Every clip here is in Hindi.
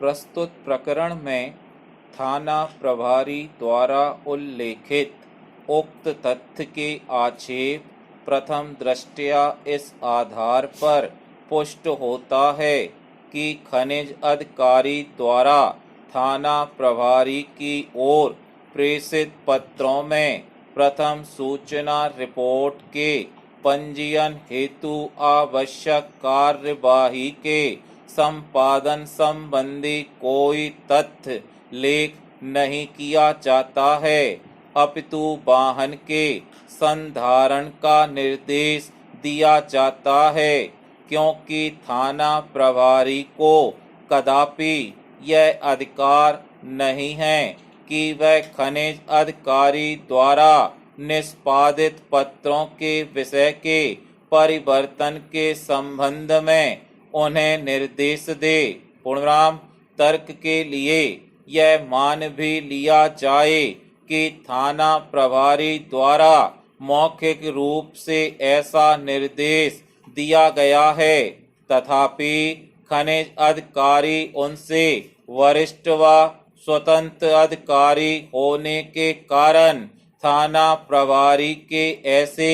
प्रस्तुत प्रकरण में थाना प्रभारी द्वारा उल्लेखित उक्त तथ्य के आक्षेप प्रथम दृष्टया इस आधार पर पुष्ट होता है कि खनिज अधिकारी द्वारा थाना प्रभारी की ओर प्रेषित पत्रों में प्रथम सूचना रिपोर्ट के पंजीयन हेतु आवश्यक कार्यवाही के संपादन संबंधी कोई तथ्य लेख नहीं किया जाता है, अपितु वाहन के संधारण का निर्देश दिया जाता है, क्योंकि थाना प्रभारी को कदापि यह अधिकार नहीं है कि वह खनिज अधिकारी द्वारा निष्पादित पत्रों के विषय के परिवर्तन के संबंध में उन्हें निर्देश दे। पूर्णराम तर्क के लिए यह मान भी लिया जाए कि थाना प्रभारी द्वारा मौखिक रूप से ऐसा निर्देश दिया गया है, तथापि खनिज अधिकारी उनसे वरिष्ठ व स्वतंत्र अधिकारी होने के कारण थाना प्रभारी के ऐसे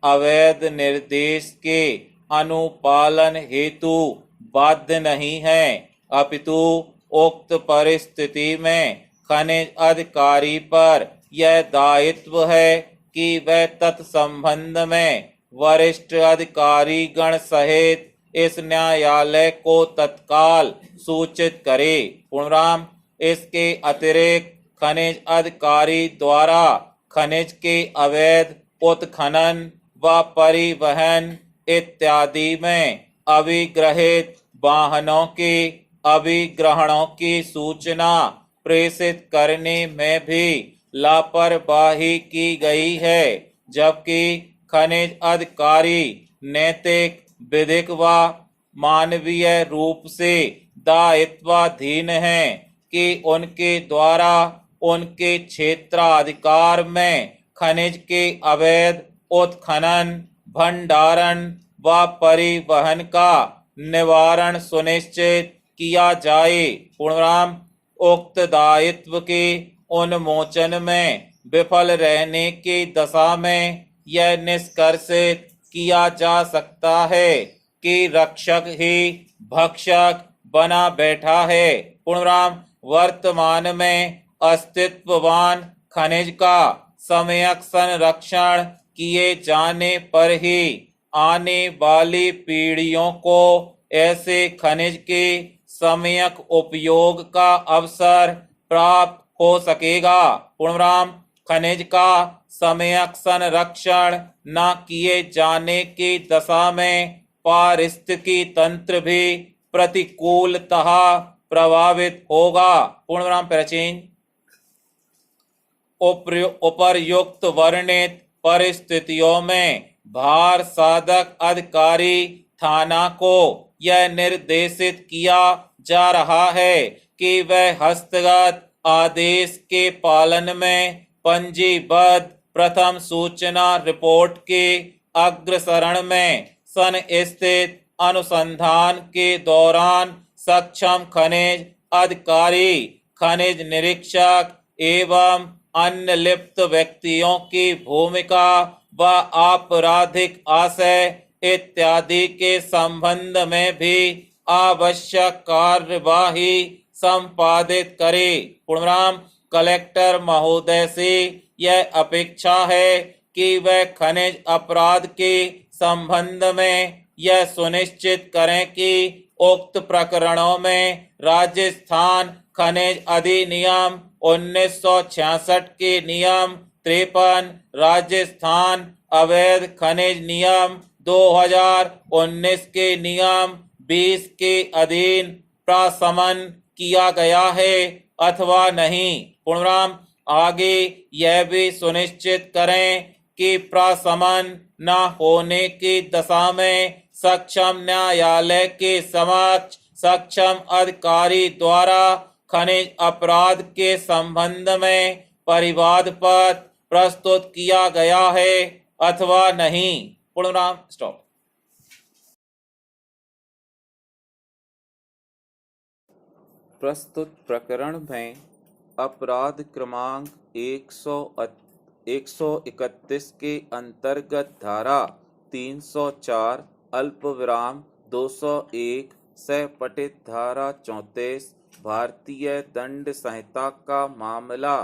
अवैध निर्देश के अनुपालन हेतु बाध्य नहीं है, अपितु उक्त परिस्थिति में खनिज अधिकारी पर यह दायित्व है कि वह तत्संबंध में वरिष्ठ अधिकारी गण सहित इस न्यायालय को तत्काल सूचित करे। पूर्णराम इसके अतिरिक्त खनिज अधिकारी द्वारा खनिज के अवैध उत्खनन व परिवहन इत्यादि में अभिग्रहित वाहनों के अभिग्रहणों की सूचना प्रेषित करने में भी लापरवाही की गई है, जबकि खनिज अधिकारी नैतिक, विधिक व मानवीय रूप से दायित्वाधीन हैं कि उनके द्वारा उनके क्षेत्राधिकार में खनिज के अवैध उत्खनन, भंडारण व परिवहन का निवारण सुनिश्चित किया जाए। पूर्णराम उक्त दायित्व के उन्मोचन में विफल रहने की दशा में यह निष्कर्षित किया जा सकता है कि रक्षक ही भक्षक बना बैठा है। पूर्णराम वर्तमान में अस्तित्ववान खनिज का सम्यक संरक्षण किए जाने पर ही आने वाली पीढ़ियों को ऐसे खनिज के सम्यक उपयोग का अवसर प्राप्त हो सकेगा। पूर्णराम खनिज का सम्यक संरक्षण न किए जाने की दशा में पारिस्थितिकी तंत्र भी प्रतिकूलतः प्रभावित होगा। पूर्णराम प्राचीन उपर्युक्त वर्णित परिस्थितियों में भार साधक अधिकारी थाना को यह निर्देशित किया जा रहा है कि वह हस्तगत आदेश के पालन में पंजीबद्ध प्रथम सूचना रिपोर्ट के अग्रसरण में संस्थित अनुसंधान के दौरान सक्षम खनिज अधिकारी, खनिज निरीक्षक एवं अन्य लिप्त व्यक्तियों की भूमिका व आपराधिक आशय इत्यादि के संबंध में भी आवश्यक कार्यवाही संपादित करे। पूर्णराम कलेक्टर महोदय से यह अपेक्षा है कि वह खनिज अपराध के संबंध में यह सुनिश्चित करें कि उक्त प्रकरणों में राजस्थान खनिज अधिनियम 1966 के नियम 53, राजस्थान अवैध खनिज नियम 2019 के नियम 20 के अधीन प्रशमन किया गया है अथवा नहीं। पूर्णराम आगे यह भी सुनिश्चित करें कि प्रशमन न होने की दशा में सक्षम न्यायालय के समक्ष सक्षम अधिकारी द्वारा खनिज अपराध के संबंध में परिवाद पत्र प्रस्तुत किया गया है अथवा नहीं। पूर्णराम स्टॉप। प्रस्तुत प्रकरण में अपराध क्रमांक 131 के अंतर्गत धारा 304 अल्प विराम 201 से पठित धारा 34 भारतीय दंड संहिता का मामला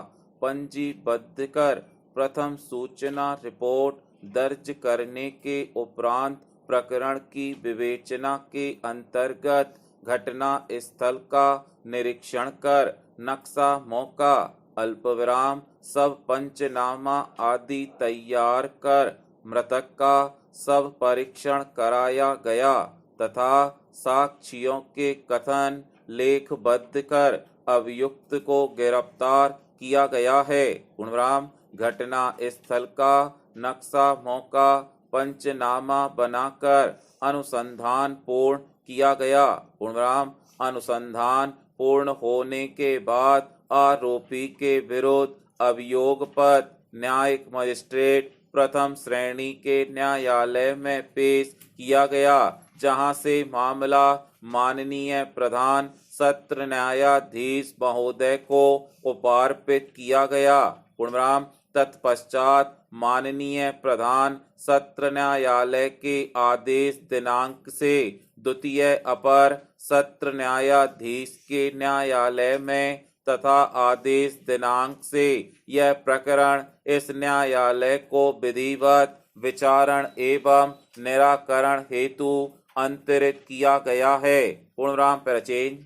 पंजीबद्ध कर प्रथम सूचना रिपोर्ट दर्ज करने के उपरांत प्रकरण की विवेचना के अंतर्गत घटना स्थल का निरीक्षण कर नक्शा मौका अल्पविराम सब पंचनामा आदि तैयार कर मृतक का सब परीक्षण कराया गया तथा साक्षियों के कथन लेखबद्ध कर अभियुक्त को गिरफ्तार किया गया है। पूर्णविराम घटना स्थल का नक्शा मौका पंचनामा बनाकर अनुसंधान पूर्ण किया गया। पूर्णविराम अनुसंधान पूर्ण होने के बाद आरोपी के विरुद्ध अभियोग पत्र न्यायिक मजिस्ट्रेट प्रथम श्रेणी के न्यायालय में पेश किया गया, जहां से मामला माननीय प्रधान सत्र न्यायाधीश महोदय को उपार्पित किया गया। पूर्णविराम तत्पश्चात माननीय प्रधान सत्र न्यायालय के आदेश दिनांक से द्वितीय अपर सत्र न्यायाधीश के न्यायालय में तथा आदेश दिनांक से यह प्रकरण इस न्यायालय को विधिवत विचारण एवं निराकरण हेतु अंतरित किया गया है। पूर्णविराम प्रचेन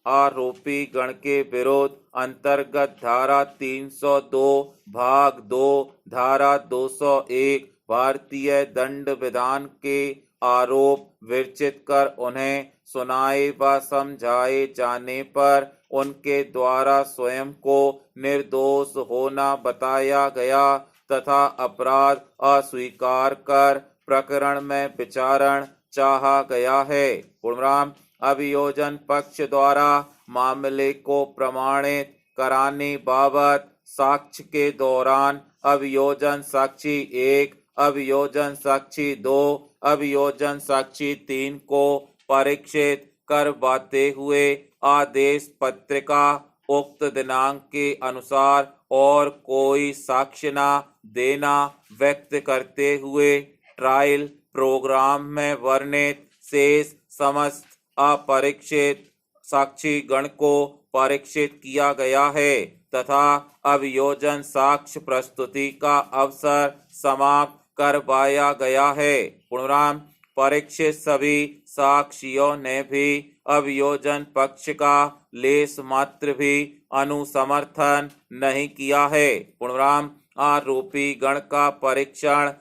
आरोपी गण के विरोध अंतर्गत धारा 302 भाग 2 धारा 201 भारतीय दंड विधान के आरोप विरचित कर उन्हें सुनाए व समझाए जाने पर उनके द्वारा स्वयं को निर्दोष होना बताया गया तथा अपराध अस्वीकार कर प्रकरण में विचारण चाहा गया है। पूर्णविराम अभियोजन पक्ष द्वारा मामले को प्रमाणित कराने बाबत साक्ष्य के दौरान अभियोजन साक्षी 1, अभियोजन साक्षी 2, अभियोजन साक्षी 3 को परीक्षित करवाते हुए आदेश पत्रिका उक्त दिनांक के अनुसार और कोई साक्ष्य न देना व्यक्त करते हुए ट्रायल प्रोग्राम में वर्णित शेष समस्त अपरीक्षित साक्षी गण को परीक्षित किया गया है तथा अभियोजन साक्ष्य प्रस्तुति का अवसर समाप्त करवाया गया है। पूर्णविराम परीक्षित सभी साक्षियों ने भी अभियोजन पक्ष का लेश मात्र भी अनुसमर्थन नहीं किया है। पूर्णविराम आरोपी गण का परीक्षण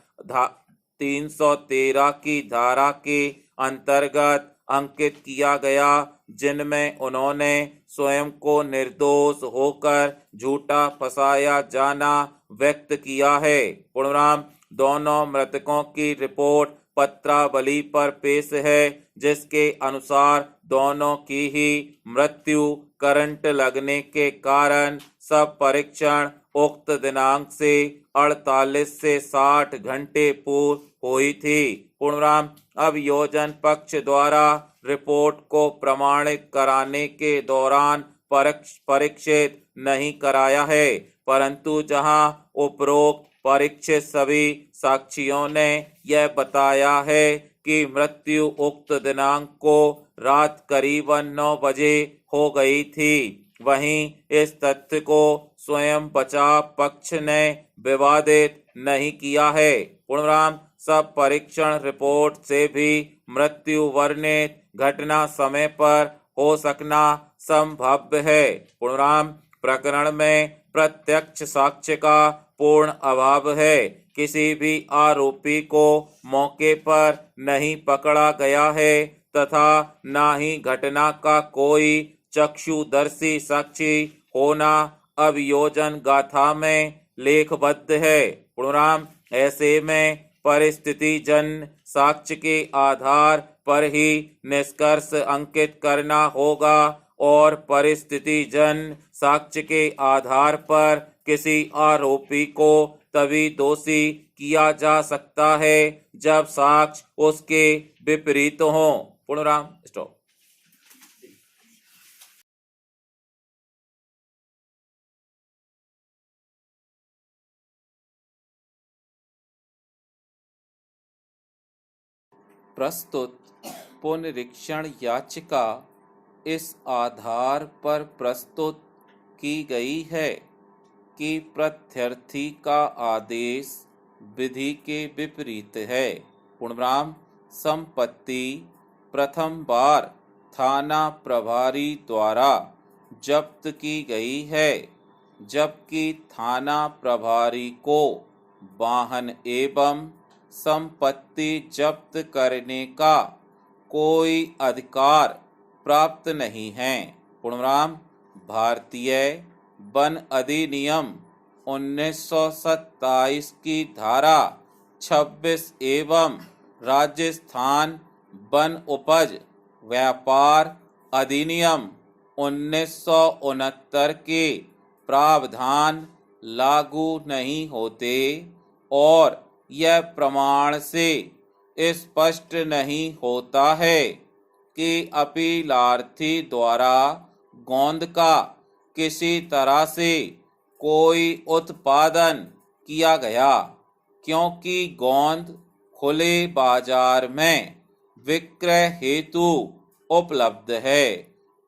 313 की धारा के अंतर्गत अंकित किया गया, जिनमें उन्होंने स्वयं को निर्दोष होकर झूठा फंसाया जाना व्यक्त किया है। पूर्णविराम दोनों मृतकों की रिपोर्ट पत्रावली पर पेश है, जिसके अनुसार दोनों की ही मृत्यु करंट लगने के कारण सब परीक्षण उक्त दिनांक से 48 से 60 घंटे पूर्व हुई थी। पूर्णविराम अभियोजन पक्ष द्वारा रिपोर्ट को प्रमाणित कराने के दौरान परीक्षित नहीं कराया है, परंतु जहां उपरोक्त परीक्षित सभी साक्षियों ने यह बताया है कि मृत्यु उक्त दिनांक को रात करीबन 9 बजे हो गई थी, वहीं इस तथ्य को स्वयं बचाव पक्ष ने विवादित नहीं किया है। पूर्णविराम सब परीक्षण रिपोर्ट से भी मृत्यु वर्णित घटना समय पर हो सकना संभव है। पूर्णविराम प्रकरण में प्रत्यक्ष साक्ष्य का पूर्ण अभाव है। किसी भी आरोपी को मौके पर नहीं पकड़ा गया है तथा न ही घटना का कोई चक्षुदर्शी साक्षी होना अभियोजन गाथा में लेखबद्ध है। पूर्णविराम ऐसे में परिस्थिति जन्य साक्ष्य के आधार पर ही निष्कर्ष अंकित करना होगा और परिस्थिति जन्य साक्ष्य के आधार पर किसी आरोपी को तभी दोषी किया जा सकता है जब साक्ष्य उसके विपरीत हो। पूर्णविराम स्टॉप। प्रस्तुत पुनरीक्षण याचिका इस आधार पर प्रस्तुत की गई है कि प्रत्यर्थी का आदेश विधि के विपरीत है। पूर्णविराम संपत्ति प्रथम बार थाना प्रभारी द्वारा जब्त की गई है, जबकि थाना प्रभारी को वाहन एवं संपत्ति जब्त करने का कोई अधिकार प्राप्त नहीं है। पूर्णविराम भारतीय वन अधिनियम 1927 की धारा 26 एवं राजस्थान वन उपज व्यापार अधिनियम 1969 के प्रावधान लागू नहीं होते और यह प्रमाण से स्पष्ट नहीं होता है कि अपीलार्थी द्वारा गोंद का किसी तरह से कोई उत्पादन किया गया, क्योंकि गोंद खुले बाजार में विक्रय हेतु उपलब्ध है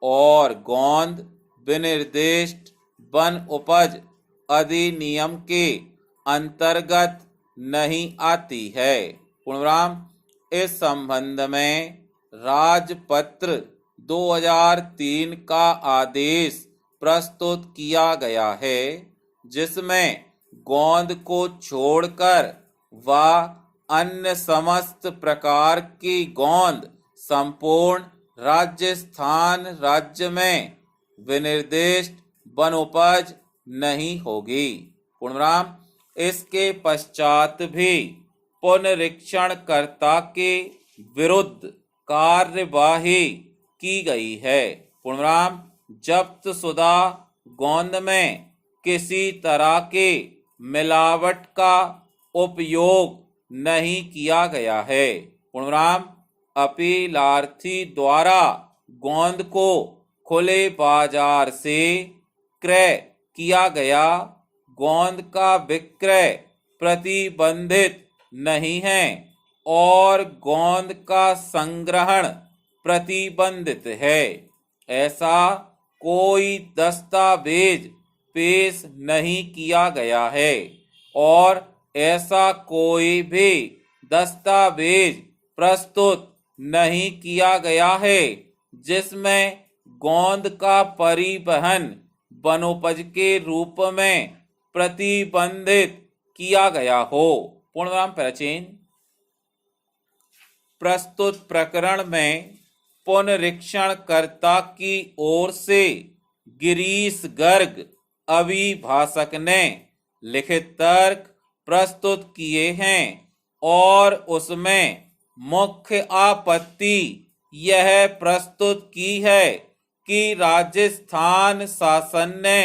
और गोंद विनिर्दिष्ट वन उपज अधिनियम के अंतर्गत नहीं आती है। पूर्णविराम इस संबंध में राजपत्र 2003 का आदेश प्रस्तुत किया गया है, जिसमें गोंद को छोड़कर व अन्य समस्त प्रकार की गोंद संपूर्ण राजस्थान राज्य में विनिर्दिष्ट वन उपज नहीं होगी। पूर्णविराम इसके पश्चात भी पुनरीक्षणकर्ता के विरुद्ध कार्यवाही की गई है। पूर्णविराम जब्त शुदा गोंद में किसी तरह के मिलावट का उपयोग नहीं किया गया है। पूर्णविराम अपीलार्थी द्वारा गोंद को खुले बाजार से क्रय किया गया गोंद का विक्रय प्रतिबंधित नहीं है और गोंद का संग्रहण प्रतिबंधित है। ऐसा कोई दस्तावेज पेश नहीं किया गया है और ऐसा कोई भी दस्तावेज प्रस्तुत नहीं किया गया है जिसमें गोंद का परिवहन वनोपज के रूप में प्रतिबंधित किया गया हो। पूर्णविराम प्राचीन प्रस्तुत प्रकरण में पुनरीक्षणकर्ता की ओर से गिरीश गर्ग अभिभाषक ने लिखित तर्क प्रस्तुत किए हैं और उसमें मुख्य आपत्ति यह प्रस्तुत की है कि राजस्थान शासन ने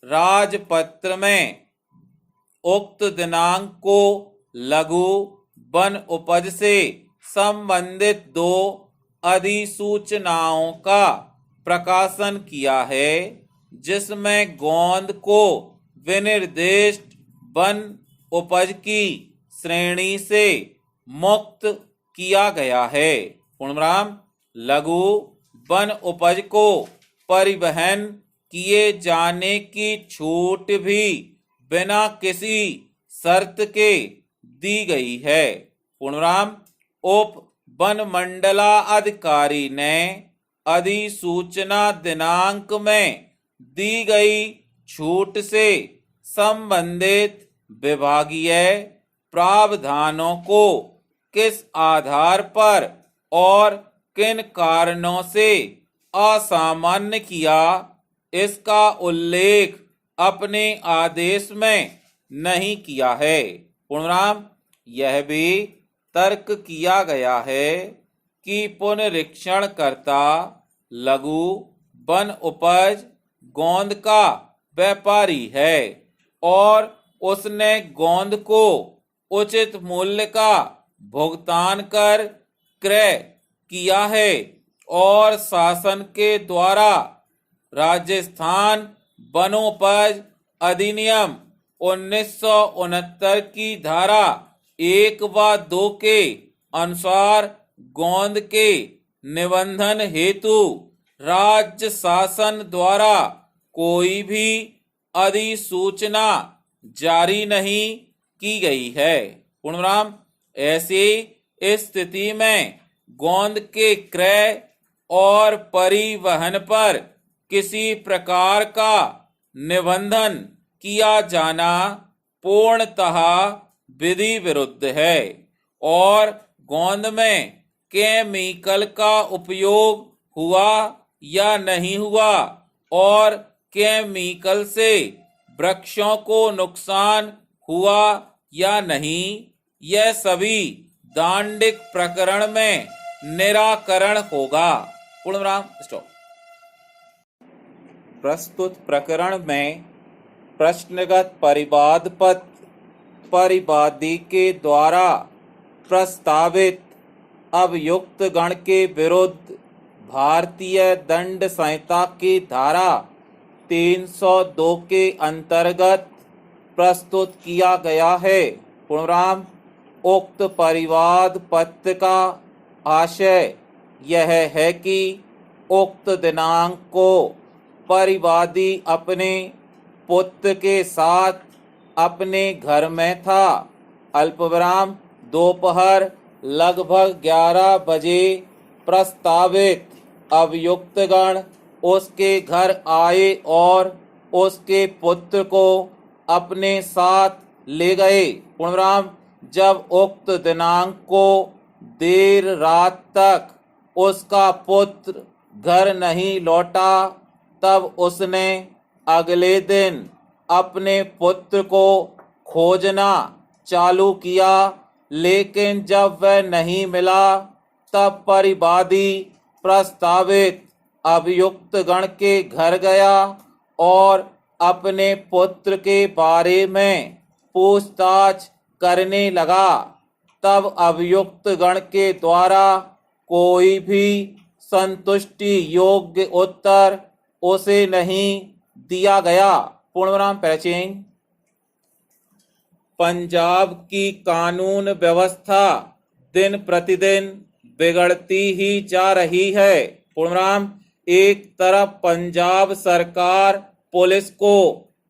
राजपत्र में उक्त दिनांक को लघु वन उपज से संबंधित 2 अधिसूचनाओं का प्रकाशन किया है, जिसमें गोंद को विनिर्दिष्ट वन उपज की श्रेणी से मुक्त किया गया है। पूर्णविराम लघु वन उपज को परिवहन किए जाने की छूट भी बिना किसी शर्त के दी गई है। पूर्णविराम उप वन मंडलाधिकारी ने अधिसूचना दिनांक में दी गई छूट से संबंधित विभागीय प्रावधानों को किस आधार पर और किन कारणों से असामान्य किया, इसका उल्लेख अपने आदेश में नहीं किया है। पूर्णविराम यह भी तर्क किया गया है कि पुनरीक्षणकर्ता लघु वन उपज गोंद का व्यापारी है और उसने गोंद को उचित मूल्य का भुगतान कर क्रय किया है और शासन के द्वारा राजस्थान वनोपज अधिनियम 1969 की धारा 1 व 2 के अनुसार गोंद के निबंधन हेतु राज्य शासन द्वारा कोई भी अधिसूचना जारी नहीं की गई है। पूर्णविराम। ऐसी स्थिति में गोंद के क्रय और परिवहन पर किसी प्रकार का निबंधन किया जाना पूर्णतः विधि विरुद्ध है और गोंद में केमिकल का उपयोग हुआ या नहीं हुआ और केमिकल से वृक्षों को नुकसान हुआ या नहीं, यह सभी दांडिक प्रकरण में निराकरण होगा। पूर्णविराम। स्टॉप। प्रस्तुत प्रकरण में प्रश्नगत परिवाद पत्र परिवादी के द्वारा प्रस्तावित अभियुक्त गण के विरुद्ध भारतीय दंड संहिता की धारा 302 के अंतर्गत प्रस्तुत किया गया है। पूर्णविराम। उक्त परिवाद पत्र का आशय यह है कि उक्त दिनांक को परिवादी अपने पुत्र के साथ अपने घर में था। अल्पविराम दोपहर लगभग 11 बजे प्रस्तावित अभियुक्तगण उसके घर आए और उसके पुत्र को अपने साथ ले गए। पूर्णविराम। जब उक्त दिनांक को देर रात तक उसका पुत्र घर नहीं लौटा, तब उसने अगले दिन अपने पुत्र को खोजना चालू किया, लेकिन जब वह नहीं मिला तब परिवादी प्रस्तावित अभियुक्त गण के घर गया और अपने पुत्र के बारे में पूछताछ करने लगा। तब अभियुक्त गण के द्वारा कोई भी संतुष्टि योग्य उत्तर उसे नहीं दिया गया। पूर्णविराम। पैचिंग। पंजाब की कानून व्यवस्था दिन प्रतिदिन बिगड़ती ही जा रही है। पूर्णविराम। एक तरफ पंजाब सरकार पुलिस को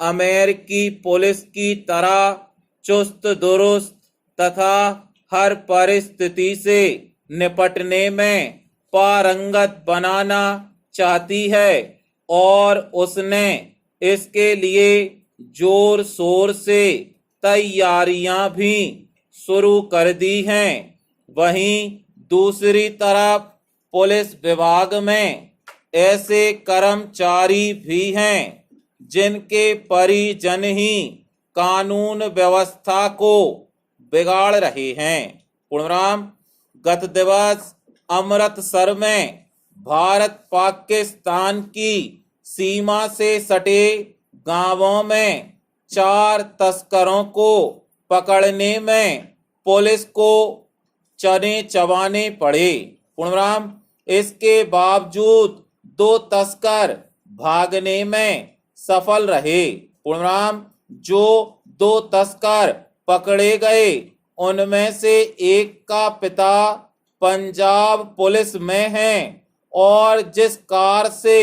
अमेरिकी पुलिस की तरह चुस्त दुरुस्त तथा हर परिस्थिति से निपटने में पारंगत बनाना चाहती है और उसने इसके लिए जोर शोर से तैयारियां भी शुरू कर दी हैं। वहीं दूसरी तरफ पुलिस विभाग में ऐसे कर्मचारी भी हैं जिनके परिजन ही कानून व्यवस्था को बिगाड़ रहे हैं। पूर्णविराम। गत दिवस अमृतसर में भारत पाकिस्तान की सीमा से सटे गांवों में 4 तस्करों को पकड़ने में पुलिस को चने चबाने पड़े। पूर्णविराम। इसके बावजूद 2 तस्कर भागने में सफल रहे। पूर्णविराम। जो 2 तस्कर पकड़े गए उनमें से एक का पिता पंजाब पुलिस में है और जिस कार से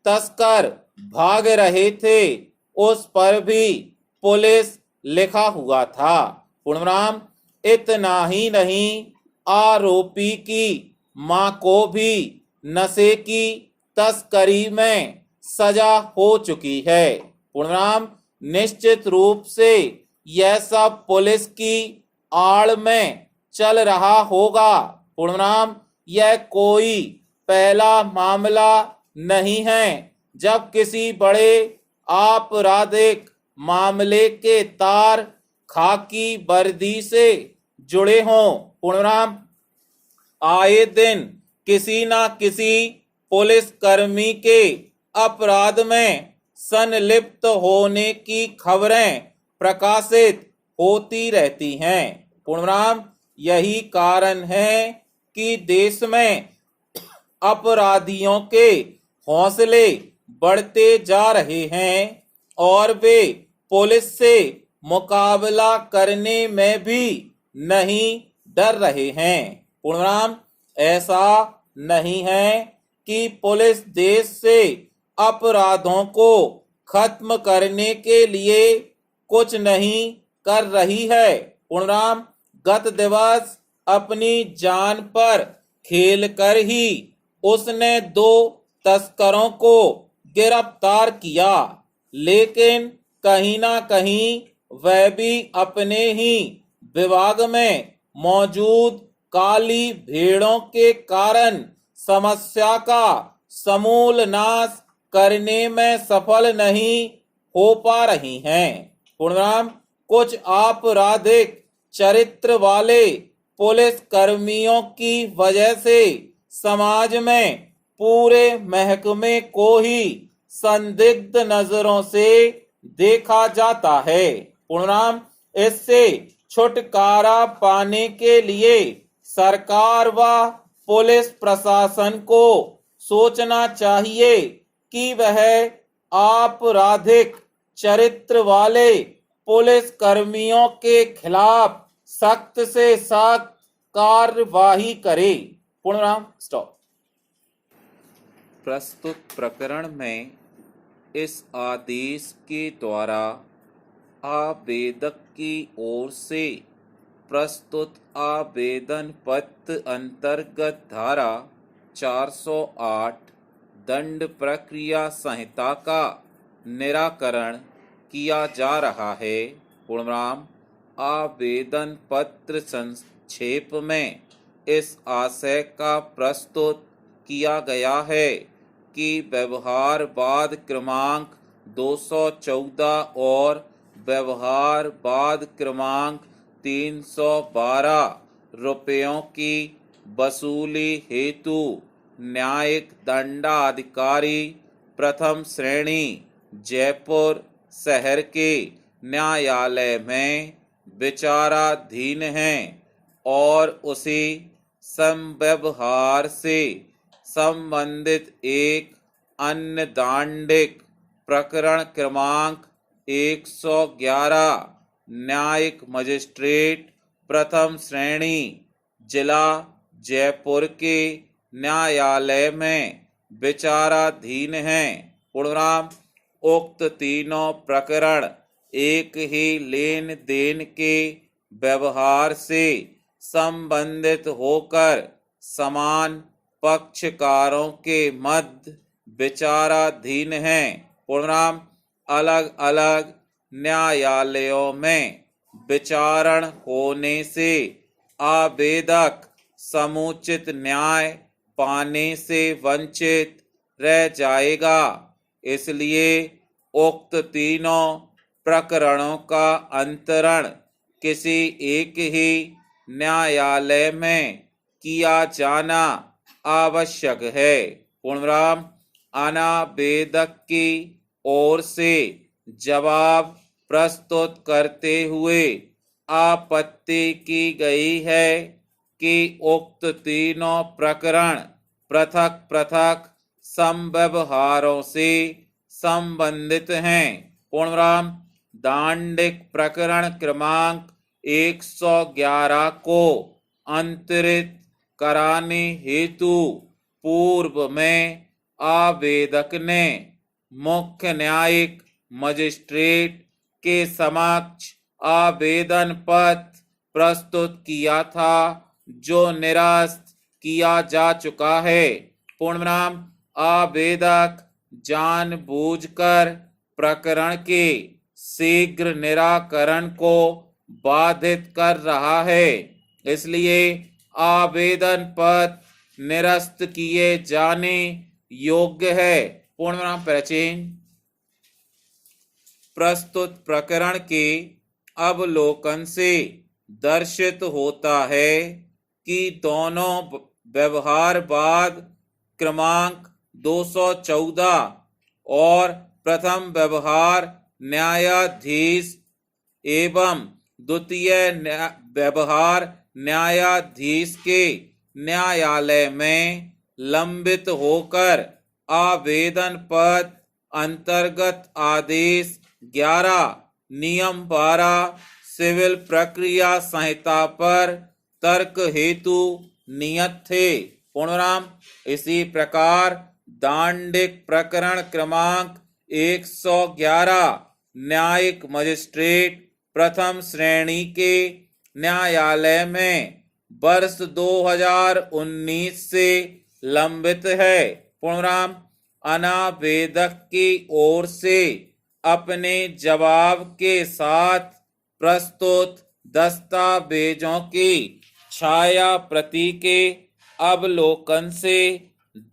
तस्कर भाग रहे थे उस पर भी पुलिस लिखा हुआ था। पूर्णविराम। इतना ही नहीं, आरोपी की मां को भी नशे की तस्करी में सजा हो चुकी है। पूर्णविराम। निश्चित रूप से यह सब पुलिस की आड़ में चल रहा होगा। पूर्णविराम। यह कोई पहला मामला नहीं है जब किसी बड़े आपराधिक मामले के तार खाकी वर्दी से जुड़े हों। पूर्णविराम। आए दिन किसी न किसी पुलिस कर्मी के अपराध में संलिप्त होने की खबरें प्रकाशित होती रहती हैं। पूर्णविराम। यही कारण है कि देश में अपराधियों के हौसले बढ़ते जा रहे हैं और वे पुलिस से मुकाबला करने में भी नहीं डर रहे हैं। पूर्णविराम। ऐसा नहीं है कि पुलिस देश से अपराधों को खत्म करने के लिए कुछ नहीं कर रही है। पूर्णराम, गत दिवस अपनी जान पर खेल कर ही उसने 2 तस्करों को गिरफ्तार किया, लेकिन कहीं ना कहीं वह भी अपने ही विभाग में मौजूद काली भेड़ों के कारण समस्या का समूल नाश करने में सफल नहीं हो पा रही हैं। पूर्णराम, कुछ आपराधिक चरित्र वाले पुलिस कर्मियों की वजह से समाज में पूरे महकमे को ही संदिग्ध नजरों से देखा जाता है। पूर्णराम, इससे छुटकारा पाने के लिए सरकार व पुलिस प्रशासन को सोचना चाहिए कि वह आपराधिक चरित्र वाले पुलिस कर्मियों के खिलाफ सख्त से सख्त कार्यवाही करे। पूर्णराम, स्टॉप। प्रस्तुत प्रकरण में इस आदेश के द्वारा आवेदक की ओर से प्रस्तुत आवेदन पत्र अंतर्गत धारा 408 दंड प्रक्रिया संहिता का निराकरण किया जा रहा है। पूर्णराम, आवेदन पत्र संक्षेप में इस आशय का प्रस्तुत किया गया है कि व्यवहार बाद क्रमांक 214 और व्यवहार बाद क्रमांक 312 रुपयों की वसूली हेतु न्यायिक दंडाधिकारी प्रथम श्रेणी जयपुर शहर के न्यायालय में विचाराधीन हैं और उसी समव्यवहार से संबंधित एक अन्य दांडिक प्रकरण क्रमांक 111 न्यायिक मजिस्ट्रेट प्रथम श्रेणी जिला जयपुर के न्यायालय में विचाराधीन हैं। पूर्णराम, उक्त तीनों प्रकरण एक ही लेन देन के व्यवहार से संबंधित होकर समान पक्षकारों के मध्य विचाराधीन हैं। पूर्णराम, अलग अलग न्यायालयों में विचारण होने से आवेदक समुचित न्याय पाने से वंचित रह जाएगा। इसलिए उक्त तीनों प्रकरणों का अंतरण किसी एक ही न्यायालय में किया जाना आवश्यक है। पूर्णराम, अनावेदक की ओर से जवाब प्रस्तुत करते हुए आपत्ति की गई है कि उक्त तीनों प्रकरण पृथक पृथक समव्यवहारों से संबंधित हैं। पूर्णराम, दांडिक प्रकरण क्रमांक 111 को अंतरित कराने हेतु पूर्व में आवेदक ने मुख्य न्यायिक मजिस्ट्रेट के समक्ष आवेदन पत्र प्रस्तुत किया था, जो निरस्त किया जा चुका है। पूर्णनाम, आवेदक जानबूझकर प्रकरण के शीघ्र निराकरण को बाधित कर रहा है, इसलिए आवेदन पत्र निरस्त किए जाने योग्य है। पूर्णनाम प्राचीन प्रस्तुत प्रकरण के अवलोकन से दर्शित होता है कि दोनों व्यवहारवाद क्रमांक 214 और प्रथम व्यवहार न्यायाधीश एवं द्वितीय व्यवहार न्यायाधीश के न्यायालय में लंबित होकर आवेदन पत्र अंतर्गत आदेश 11 नियम 12 सिविल प्रक्रिया संहिता पर तर्क हेतु नियत थे। पूर्णराम इसी प्रकार दांडिक प्रकरण क्रमांक 111 न्यायिक मजिस्ट्रेट प्रथम श्रेणी के न्यायालय में वर्ष 2019 से लंबित है। पूर्णराम अनावेदक की ओर से अपने जवाब के साथ प्रस्तुत दस्तावेजों की छाया प्रति के अवलोकन से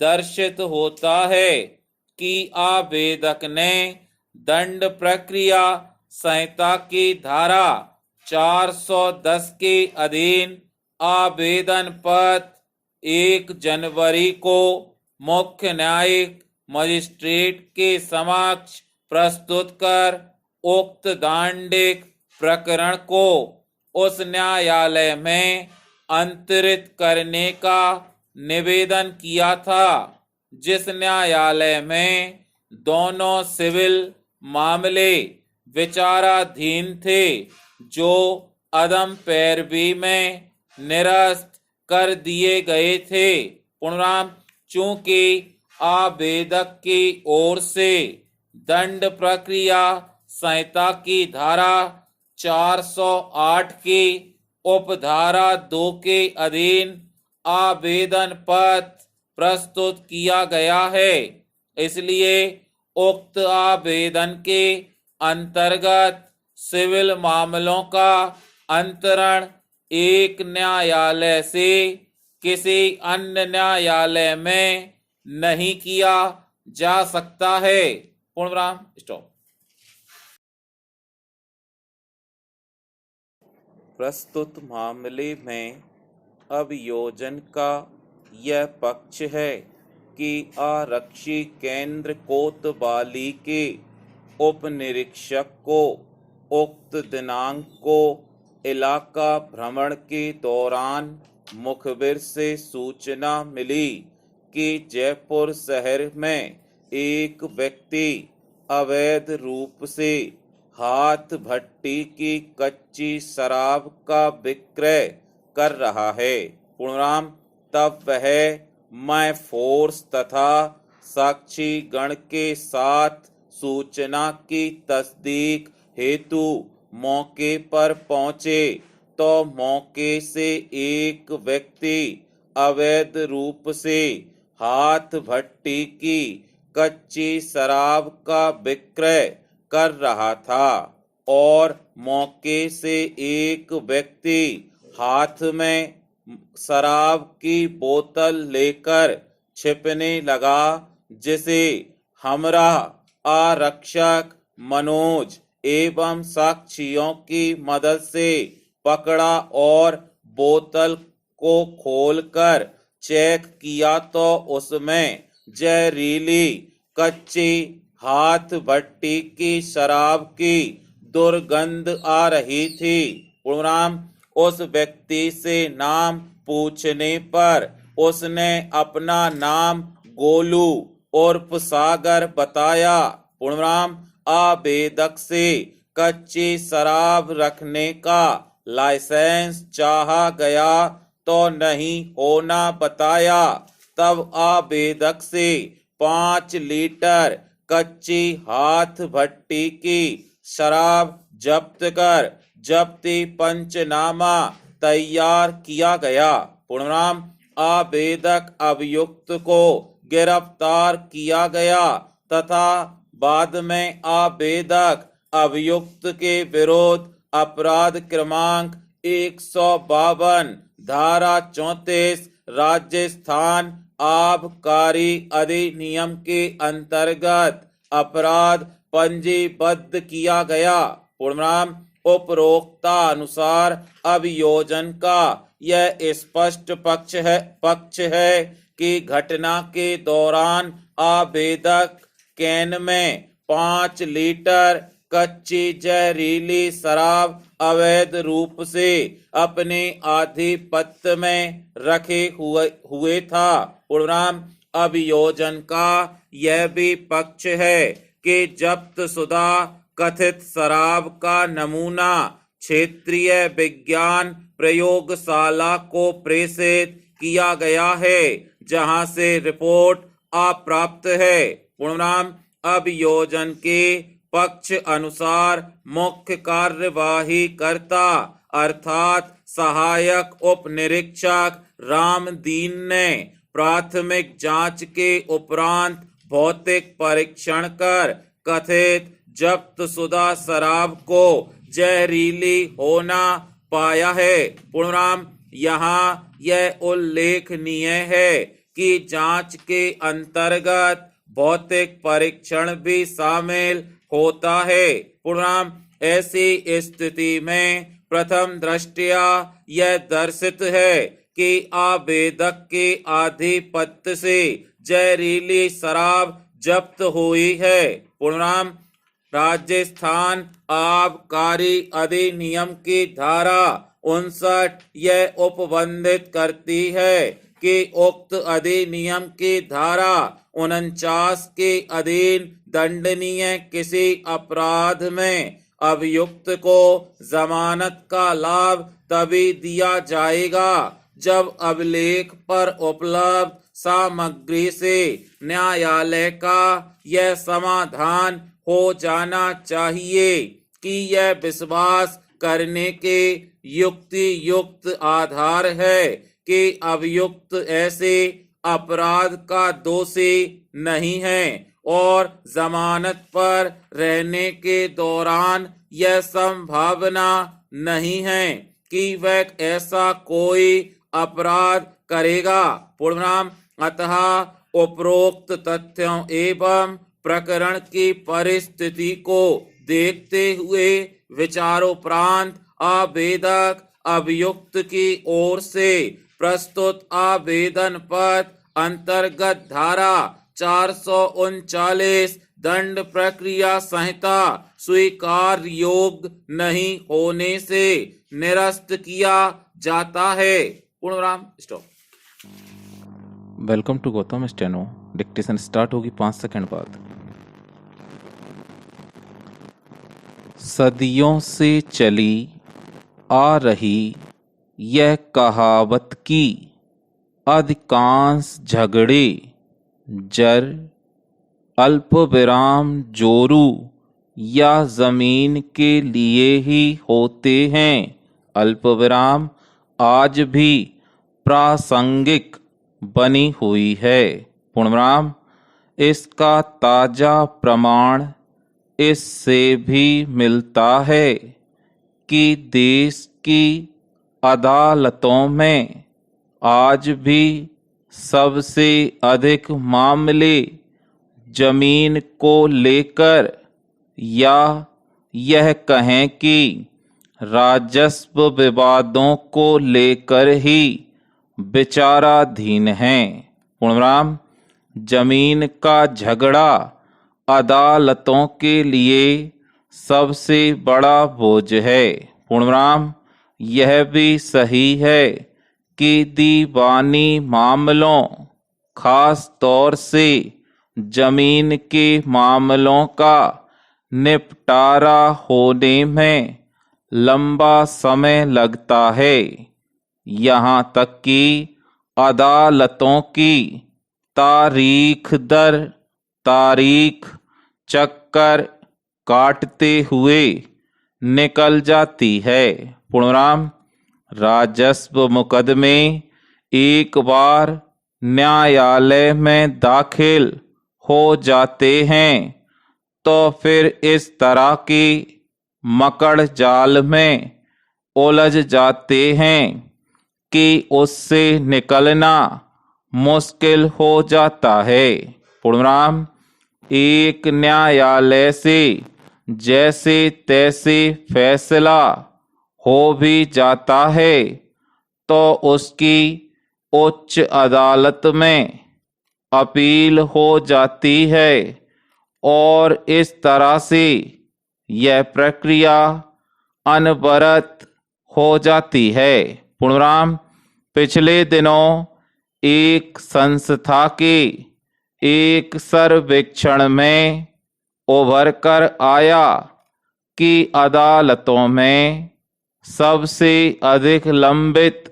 दर्शित होता है कि आवेदक ने दंड प्रक्रिया संहिता की धारा 410 के अधीन आवेदन पत्र 1 जनवरी को मुख्य न्यायिक मजिस्ट्रेट के समक्ष प्रस्तुत कर उक्त दांडिक प्रकरण को उस न्यायालय में अंतरित करने का निवेदन किया था जिस न्यायालय में दोनों सिविल मामले विचाराधीन थे, जो अदम पैरवी में निरस्त कर दिए गए थे। पूर्णराम चूंकि आवेदक की ओर से दंड प्रक्रिया संहिता की धारा 408 की उपधारा 2 के अधीन आवेदन पत्र प्रस्तुत किया गया है, इसलिए उक्त आवेदन के अंतर्गत सिविल मामलों का अंतरण एक न्यायालय से किसी अन्य न्यायालय में नहीं किया जा सकता है। पूर्णविराम स्टॉप। प्रस्तुत मामले में अभियोजन का यह पक्ष है कि आरक्षी केंद्र कोतवाली के उप निरीक्षक को उक्त दिनांक को इलाका भ्रमण के दौरान मुखबिर से सूचना मिली कि जयपुर शहर में एक व्यक्ति अवैध रूप से हाथ भट्टी की कच्ची शराब का विक्रय कर रहा है। पूर्णराम तब वह मैं फोर्स तथा साक्षी गण के साथ सूचना की तस्दीक हेतु मौके पर पहुंचे तो मौके से एक व्यक्ति अवैध रूप से हाथ भट्टी की कच्ची शराब का विक्रय कर रहा था और मौके से एक व्यक्ति हाथ में शराब की बोतल लेकर छिपने लगा, जिसे हमरा आरक्षक मनोज एवं साक्षियों की मदद से पकड़ा और बोतल को खोलकर चेक किया तो उसमें जहरीली कच्ची हाथ भट्टी की शराब की दुर्गंध आ रही थी। पूर्णराम उस व्यक्ति से नाम पूछने पर उसने अपना नाम गोलू उर्फ सागर बताया। पूर्णराम आवेदक से कच्ची शराब रखने का लाइसेंस चाहा गया तो नहीं होना बताया। तब आवेदक से 5 लीटर कच्ची हाथ भट्टी की शराब जब्त कर जब्ती पंचनामा तैयार किया गया। पूर्णराम आवेदक अभियुक्त को गिरफ्तार किया गया तथा बाद में आवेदक अभियुक्त के विरुद्ध अपराध क्रमांक 152 धारा 34 राजस्थान आबकारी अधिनियम के अंतर्गत अपराध पंजीबद्ध किया गया। पूर्णराम उपरोक्ता अनुसार अभियोजन का यह स्पष्ट पक्ष है कि घटना के दौरान आवेदक कैन में 5 लीटर कच्ची जहरीली शराब अवैध रूप से अपने आधिपत्य में रखे हुए था। पूर्णराम अभियोजन का यह भी पक्ष है कि जब्त शुदा कथित शराब का नमूना क्षेत्रीय विज्ञान प्रयोगशाला को प्रेषित किया गया है, जहां से रिपोर्ट अप्राप्त है। पूर्णनाम अभियोजन के पक्ष अनुसार मुख्य कार्यवाही कर्ता अर्थात सहायक उप निरीक्षक रामदीन ने प्राथमिक जांच के उपरांत भौतिक परीक्षण कर कथित जब्त शुदा शराब को जहरीली होना पाया है। पूर्णनाम यहाँ यह उल्लेखनीय है कि जांच के अंतर्गत भौतिक परीक्षण भी शामिल होता है। पूर्णनाम ऐसी स्थिति में प्रथम दृष्टया यह दर्शित है कि आवेदक के आधिपत्य से जहरीली शराब जब्त हुई है। पूर्णनाम राजस्थान आबकारी अधिनियम की धारा 59 यह उपबंधित करती है कि उक्त अधिनियम की धारा 49 के अधीन दंडनीय किसी अपराध में अभियुक्त को जमानत का लाभ तभी दिया जाएगा जब अभिलेख पर उपलब्ध सामग्री से न्यायालय का यह समाधान हो जाना चाहिए कि यह विश्वास करने के युक्त आधार है कि अभियुक्त ऐसे अपराध का दोषी नहीं है और जमानत पर रहने के दौरान यह संभावना नहीं है कि वह ऐसा कोई अपराध करेगा। पूर्णनाम अतः उपरोक्त तथ्यों एवं प्रकरण की परिस्थिति को देखते हुए विचारोपरांत आवेदक अभियुक्त की ओर से प्रस्तुत आवेदन पत्र अंतर्गत धारा 439 दंड प्रक्रिया संहिता स्वीकार योग्य नहीं होने से निरस्त किया जाता है। पूर्णराम stop. Welcome to Gautam steno. Dictation start होगी 5 सेकंड बाद। सदियों से चली आ रही यह कहावत की अधिकांश झगड़े जर, अल्प विराम जोरू या जमीन के लिए ही होते हैं। अल्प विराम आज भी प्रासंगिक बनी हुई है। पूर्णविराम इसका ताजा प्रमाण इससे भी मिलता है कि देश की अदालतों में आज भी सबसे अधिक मामले जमीन को लेकर या यह कहें कि राजस्व विवादों को लेकर ही विचाराधीन हैं। पूर्णविराम जमीन का झगड़ा अदालतों के लिए सबसे बड़ा बोझ है। पूर्णविराम यह भी सही है कि दीवानी मामलों, खास तौर से जमीन के मामलों का निपटारा होने में लंबा समय लगता है। यहाँ तक कि अदालतों की तारीख दर तारीख चक्कर काटते हुए निकल जाती है। पूर्णविराम राजस्व मुकदमे एक बार न्यायालय में दाखिल हो जाते हैं तो फिर इस तरह की मकड़ जाल में उलझ जाते हैं कि उससे निकलना मुश्किल हो जाता है। पूर्णविराम एक न्यायालय से जैसे तैसे फैसला हो भी जाता है तो उसकी उच्च अदालत में अपील हो जाती है और इस तरह से यह प्रक्रिया अनवरत हो जाती है। पूर्णविराम पिछले दिनों एक संस्था के एक सर्वेक्षण में उभर कर आया कि अदालतों में सबसे अधिक लंबित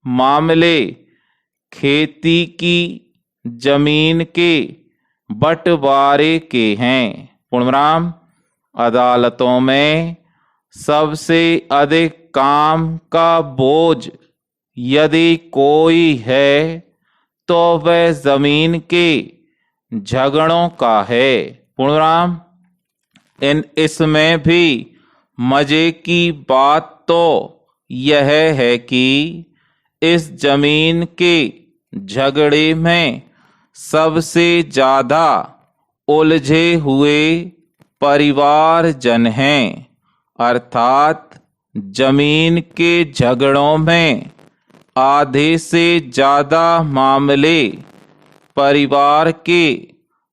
मामले खेती की जमीन के बंटवारे के हैं। पूर्णविराम, अदालतों में सबसे अधिक काम का बोझ यदि कोई है तो वह जमीन के झगड़ों का है। पूर्णविराम, इसमें भी मजे की बात तो यह है कि इस जमीन के झगड़े में सबसे ज्यादा उलझे हुए परिवारजन हैं, अर्थात जमीन के झगड़ों में आधे से ज्यादा मामले परिवार के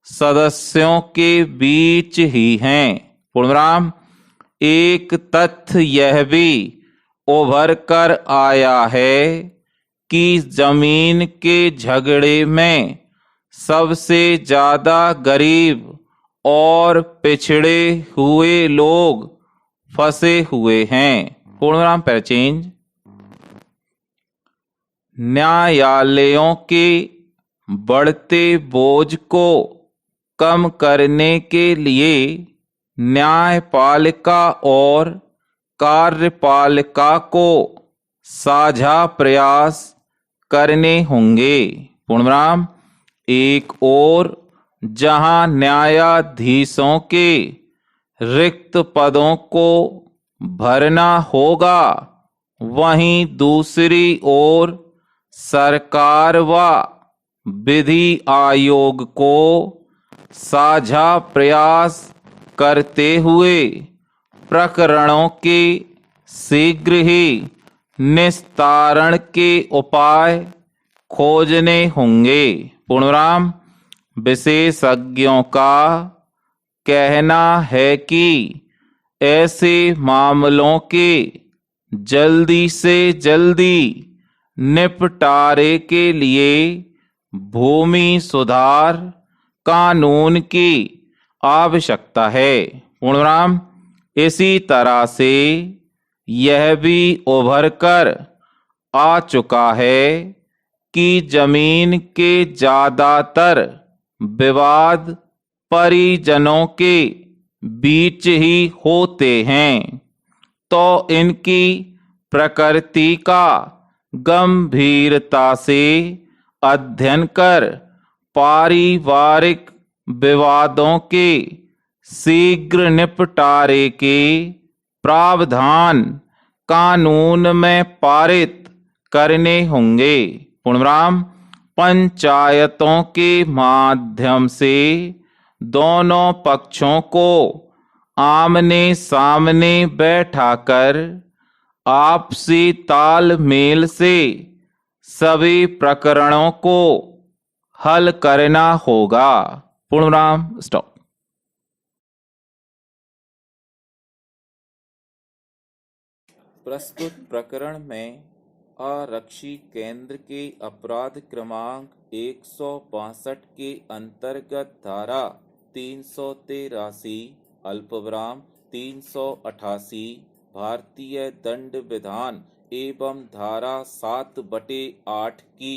सदस्यों के बीच ही हैं। पूर्णविराम, एक तथ्य यह भी उभर कर आया है कि जमीन के झगड़े में सबसे ज्यादा गरीब और पिछड़े हुए लोग फंसे हुए हैं। पूर्णविराम, पर चेंज। न्यायालयों के बढ़ते बोझ को कम करने के लिए न्यायपालिका और कार्यपालिका को साझा प्रयास करने होंगे। पूर्णविराम, एक ओर जहां न्यायाधीशों के रिक्त पदों को भरना होगा, वहीं दूसरी ओर सरकार व विधि आयोग को साझा प्रयास करते हुए प्रकरणों के शीघ्र ही निस्तारण के उपाय खोजने होंगे। पूर्णविराम, विशेषज्ञों का कहना है कि ऐसे मामलों के जल्दी से जल्दी निपटारे के लिए भूमि सुधार कानून की आवश्यकता है। पूर्णविराम, इसी तरह से यह भी उभर कर आ चुका है कि जमीन के ज्यादातर विवाद परिजनों के बीच ही होते हैं, तो इनकी प्रकृति का गंभीरता से अध्ययन कर पारिवारिक विवादों के शीघ्र निपटारे के प्रावधान कानून में पारित करने होंगे। पूर्णविराम, पंचायतों के माध्यम से दोनों पक्षों को आमने सामने बैठाकर आपसी तालमेल से सभी प्रकरणों को हल करना होगा। पूर्णविराम, स्टॉप। प्रस्तुत प्रकरण में आरक्षी केंद्र के अपराध क्रमांक 162 के अंतर्गत धारा 383 अल्पविराम 388 भारतीय दंड विधान एवं धारा 7/8 की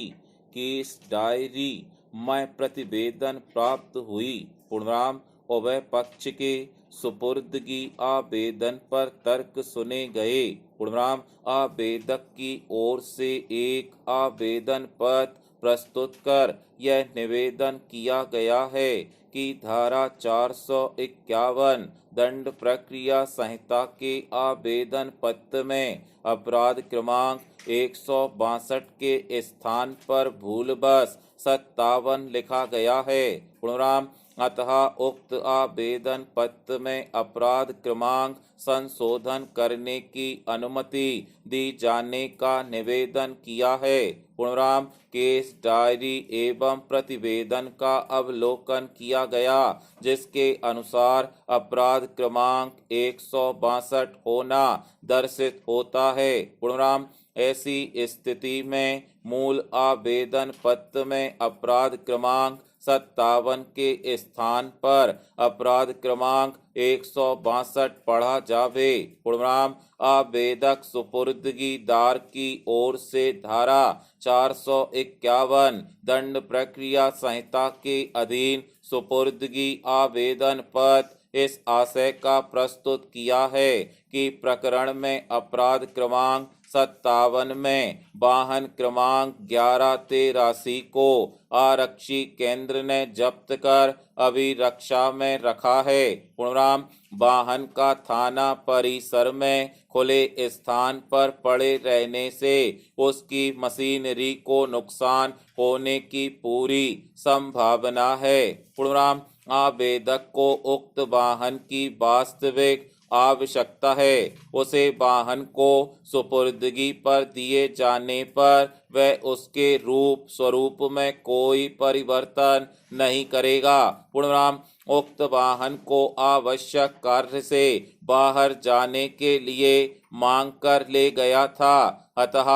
केस डायरी में प्रतिवेदन प्राप्त हुई। पूर्णविराम, उभय पक्ष के सुपुर्दगी आवेदन पर तर्क सुने गए। पूर्णविराम, आवेदक की ओर से एक आवेदन पत्र प्रस्तुत कर यह निवेदन किया गया है कि धारा 451 दंड प्रक्रिया संहिता के आवेदन पत्र में अपराध क्रमांक 162 के स्थान पर भूलवश 57 लिखा गया है। पूर्णविराम, अतः उक्त आवेदन पत्र में अपराध क्रमांक संशोधन करने की अनुमति दी जाने का निवेदन किया है। पूर्णविराम, केस डायरी एवं प्रतिवेदन का अवलोकन किया गया, जिसके अनुसार अपराध क्रमांक 162 होना दर्शित होता है। पूर्णविराम, ऐसी स्थिति में मूल आवेदन पत्र में अपराध क्रमांक 57 के स्थान पर अपराध क्रमांक 162 पढ़ा जावे। पूर्णविराम आवेदक सुपुर्दगीदार की ओर से धारा 451 दंड प्रक्रिया संहिता के अधीन सुपुर्दगी आवेदन पत्र इस आशय का प्रस्तुत किया है कि प्रकरण में अपराध क्रमांक 57 में वाहन क्रमांक 1183 को आरक्षी केंद्र ने जब्त कर अभिरक्षा में रखा है। पूर्णविराम वाहन का थाना परिसर में खुले स्थान पर पड़े रहने से उसकी मशीनरी को नुकसान होने की पूरी संभावना है। पूर्णविराम आवेदक को उक्त वाहन की वास्तविक आवश्यकता है। उसे वाहन को सुपुर्दगी पर दिए जाने पर वह उसके रूप स्वरूप में कोई परिवर्तन नहीं करेगा। पूर्णविराम उक्त वाहन को आवश्यक कार्य से बाहर जाने के लिए मांग कर ले गया था, अतः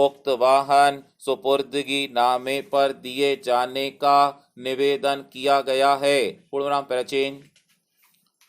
उक्त वाहन सुपुर्दगी नामे पर दिए जाने का निवेदन किया गया है। पूर्णविराम पैराचेन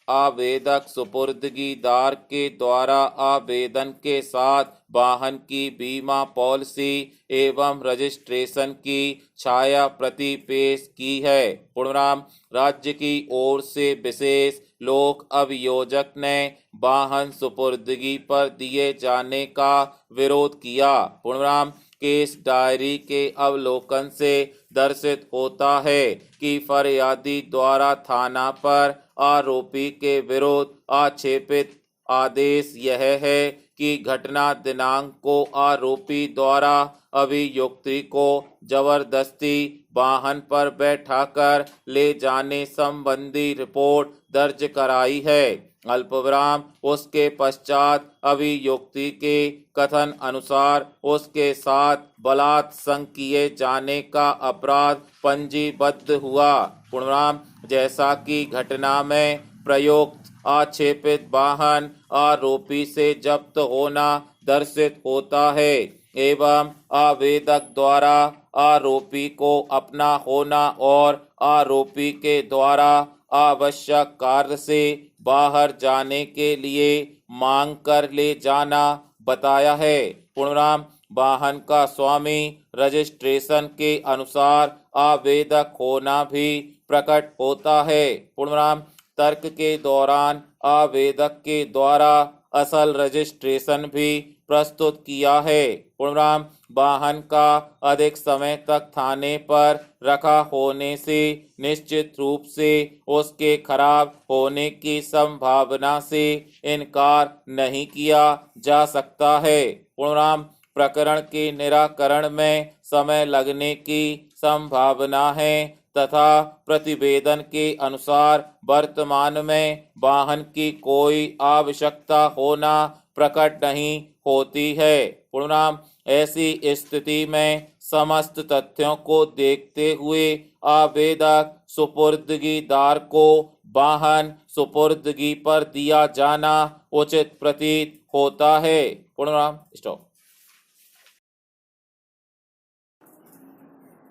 आवेदक सुपुर्दगीदार के द्वारा आवेदन के साथ वाहन की बीमा पॉलिसी एवं रजिस्ट्रेशन की छाया प्रति पेश की है। पूर्णविराम राज्य की ओर से विशेष लोक अभियोजक ने वाहन सुपुर्दगी पर दिए जाने का विरोध किया। पूर्णविराम केस डायरी के अवलोकन से दर्शित होता है कि फरियादी द्वारा थाना पर आरोपी के विरुद्ध आक्षेपित आदेश यह है कि घटना दिनांक को आरोपी द्वारा अभियुक्ति को जबरदस्ती वाहन पर बैठाकर ले जाने संबंधी रिपोर्ट दर्ज कराई है। अल्पविराम उसके पश्चात अभियुक्ति के कथन अनुसार उसके साथ बलात्संग किए जाने का अपराध पंजीबद्ध हुआ। पूर्णविराम जैसा कि घटना में प्रयुक्त आक्षेपित वाहन आरोपी से जब्त होना दर्शित होता है एवं आवेदक द्वारा आरोपी को अपना होना और आरोपी के द्वारा आवश्यक कार्य से बाहर जाने के लिए मांग कर ले जाना बताया है। पूर्णविराम वाहन का स्वामी रजिस्ट्रेशन के अनुसार आवेदक होना भी प्रकट होता है। पूर्णविराम तर्क के दौरान आवेदक के द्वारा असल रजिस्ट्रेशन भी प्रस्तुत किया है। पूर्णविराम वाहन का अधिक समय तक थाने पर रखा होने से निश्चित रूप से उसके खराब होने की संभावना से इनकार नहीं किया जा सकता है। पूर्णविराम प्रकरण के निराकरण में समय लगने की संभावना है तथा प्रतिवेदन के अनुसार वर्तमान में वाहन की कोई आवश्यकता होना प्रकट नहीं होती है। पूर्णविराम ऐसी स्थिति में समस्त तथ्यों को देखते हुए आवेदक सुपुर्दगीदार को वाहन सुपुर्दगी पर दिया जाना उचित प्रतीत होता है। पूर्णविराम स्टॉप।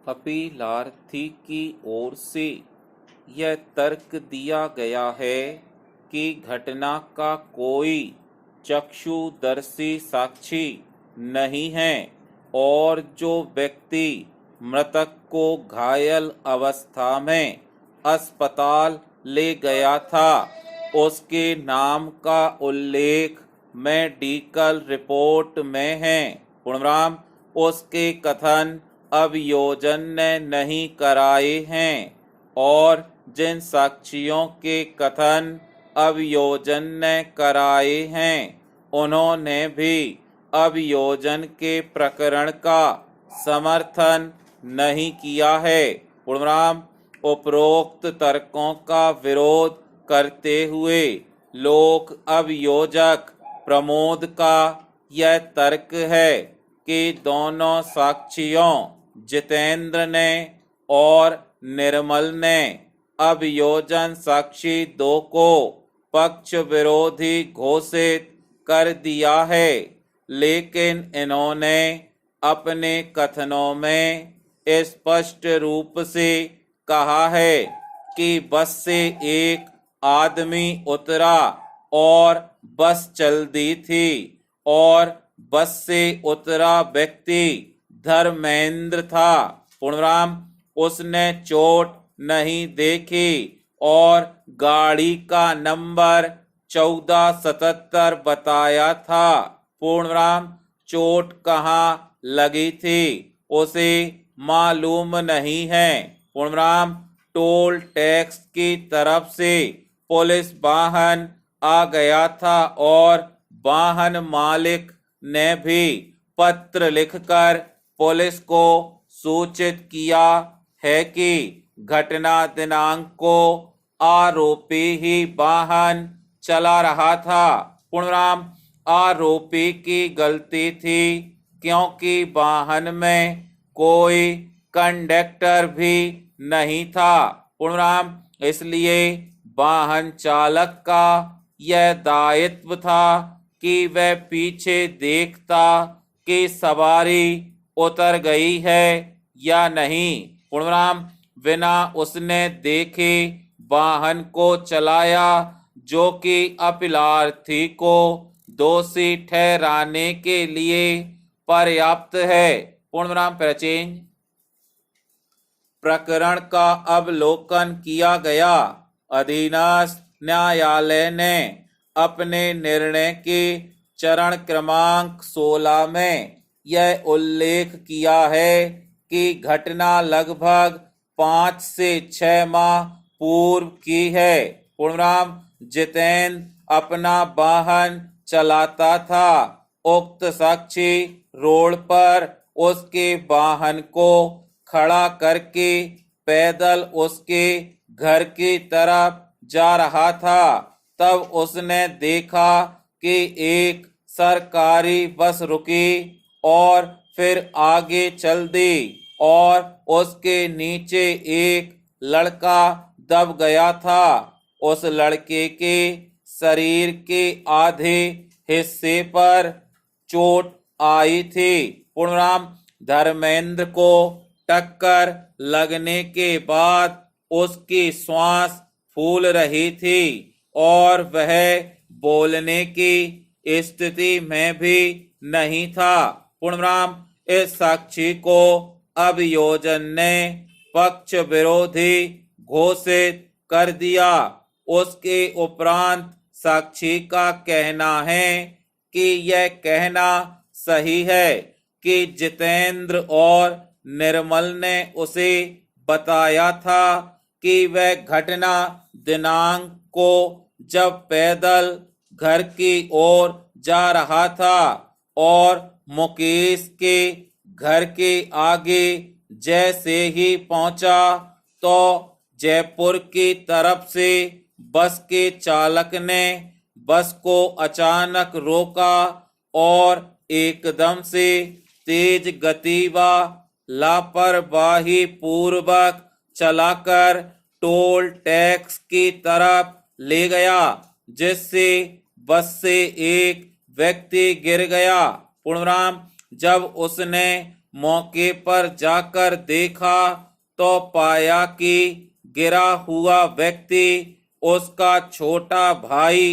अपीलार्थी की ओर से यह तर्क दिया गया है कि घटना का कोई चक्षुदर्शी साक्षी नहीं है और जो व्यक्ति मृतक को घायल अवस्था में अस्पताल ले गया था उसके नाम का उल्लेख मेडिकल रिपोर्ट में है। पूर्णविराम उसके कथन अभियोजन ने नहीं कराए हैं और जिन साक्षियों के कथन अभियोजन ने कराए हैं उन्होंने भी अभियोजन के प्रकरण का समर्थन नहीं किया है। पूर्णविराम उपरोक्त तर्कों का विरोध करते हुए लोक अभियोजक प्रमोद का यह तर्क है कि दोनों साक्षियों जितेंद्र ने और निर्मल ने अभियोजन साक्षी 2 को पक्ष विरोधी घोषित कर दिया है, लेकिन इन्होंने अपने कथनों में स्पष्ट रूप से कहा है कि बस से एक आदमी उतरा और बस चल दी थी और बस से उतरा व्यक्ति धर्मेंद्र था। पूर्णविराम उसने चोट नहीं देखी और गाड़ी का नंबर 1477 बताया था। पूर्णविराम चोट कहाँ लगी थी उसे मालूम नहीं है। पूर्णविराम टोल टैक्स की तरफ से पुलिस वाहन आ गया था और वाहन मालिक ने भी पत्र लिखकर पुलिस को सूचित किया है कि घटना दिनांक को आरोपी ही वाहन चला रहा था। पूर्णविराम आरोपी की गलती थी क्योंकि वाहन में कोई कंडक्टर भी नहीं था। पूर्णविराम इसलिए वाहन चालक का यह दायित्व था कि वह पीछे देखता कि सवारी उतर गई है या नहीं। पूर्णविराम बिना उसने देखे वाहन को चलाया, जो कि अपीलार्थी को दोषी ठहराने के लिए पर्याप्त है। पूर्णविराम प्रचेंज प्रकरण का अवलोकन किया गया। अधीनस्थ न्यायालय ने अपने निर्णय के चरण क्रमांक 16 में यह उल्लेख किया है कि घटना लगभग 5 से 6 माह पूर्व की है। पूर्णविराम जितेंद्र अपना वाहन चलाता था। उक्त साक्षी रोड पर उसके वाहन को खड़ा करके पैदल उसके घर की तरफ जा रहा था। तब उसने देखा कि एक सरकारी बस रुकी और फिर आगे चल दी और उसके नीचे एक लड़का दब गया था। उस लड़के के शरीर के आधे हिस्से पर चोट आई थी। पूर्णविराम धर्मेंद्र को टक्कर लगने के बाद उसकी श्वास फूल रही थी और वह बोलने की स्थिति में भी नहीं था। पूर्णविराम इस साक्षी को अभियोजन ने पक्ष विरोधी घोषित कर दिया। उसके उपरांत साक्षी का कहना है कि यह कहना सही है कि जितेंद्र और निर्मल ने उसे बताया था कि वह घटना दिनांक को जब पैदल घर की ओर जा रहा था और मुकेश के घर के आगे जैसे ही पहुंचा तो जयपुर की तरफ से बस के चालक ने बस को अचानक रोका और एकदम से तेज गति व लापरवाही पूर्वक चलाकर टोल टैक्स की तरफ ले गया, जिससे बस से एक व्यक्ति गिर गया। पूर्णविराम जब उसने मौके पर जाकर देखा तो पाया कि गिरा हुआ व्यक्ति उसका छोटा भाई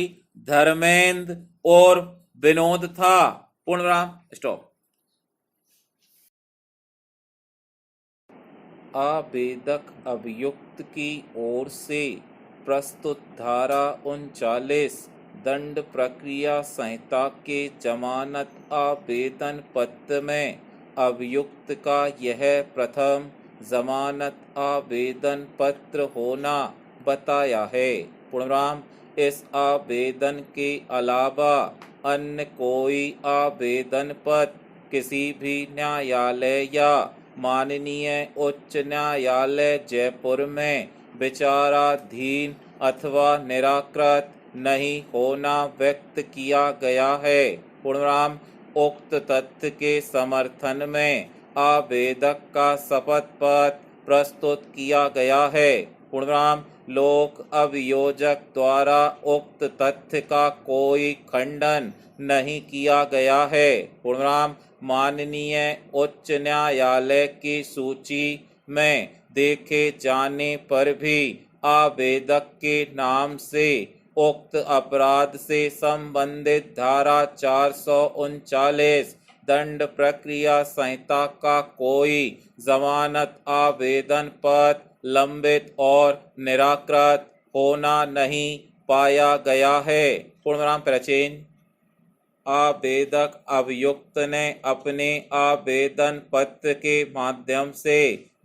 धर्मेंद्र और विनोद था। पूर्णविराम स्टॉप। आवेदक अभियुक्त की ओर से प्रस्तुत धारा 39 दंड प्रक्रिया संहिता के जमानत आवेदन पत्र में अभियुक्त का यह प्रथम जमानत आवेदन पत्र होना बताया है। पूर्णविराम इस आवेदन के अलावा अन्य कोई आवेदन पत्र किसी भी न्यायालय या माननीय उच्च न्यायालय जयपुर में विचाराधीन अथवा निराकृत नहीं होना व्यक्त किया गया है। पूर्णविराम उक्त तथ्य के समर्थन में आवेदक का शपथ पत्र प्रस्तुत किया गया है। पूर्णविराम लोक अभियोजक द्वारा उक्त तथ्य का कोई खंडन नहीं किया गया है। पूर्णविराम माननीय उच्च न्यायालय की सूची में देखे जाने पर भी आवेदक के नाम से उक्त अपराध से संबंधित धारा 439 दंड प्रक्रिया संहिता का कोई जमानत आवेदन पत्र लंबित और निराकृत होना नहीं पाया गया है। पूर्णविराम प्राचीन आवेदक अभियुक्त ने अपने आवेदन पत्र के माध्यम से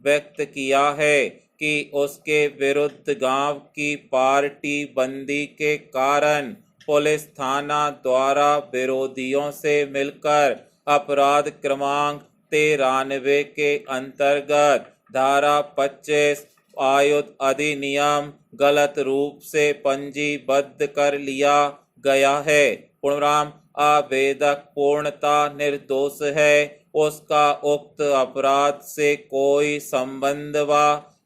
व्यक्त किया है कि उसके विरुद्ध गांव की पार्टी बंदी के कारण पुलिस थाना द्वारा विरोधियों से मिलकर अपराध क्रमांक 93 के अंतर्गत धारा 25 आयुध अधिनियम गलत रूप से पंजीबद्ध कर लिया गया है। पूर्णविराम आवेदक पूर्णता निर्दोष है, उसका उक्त अपराध से कोई संबंध व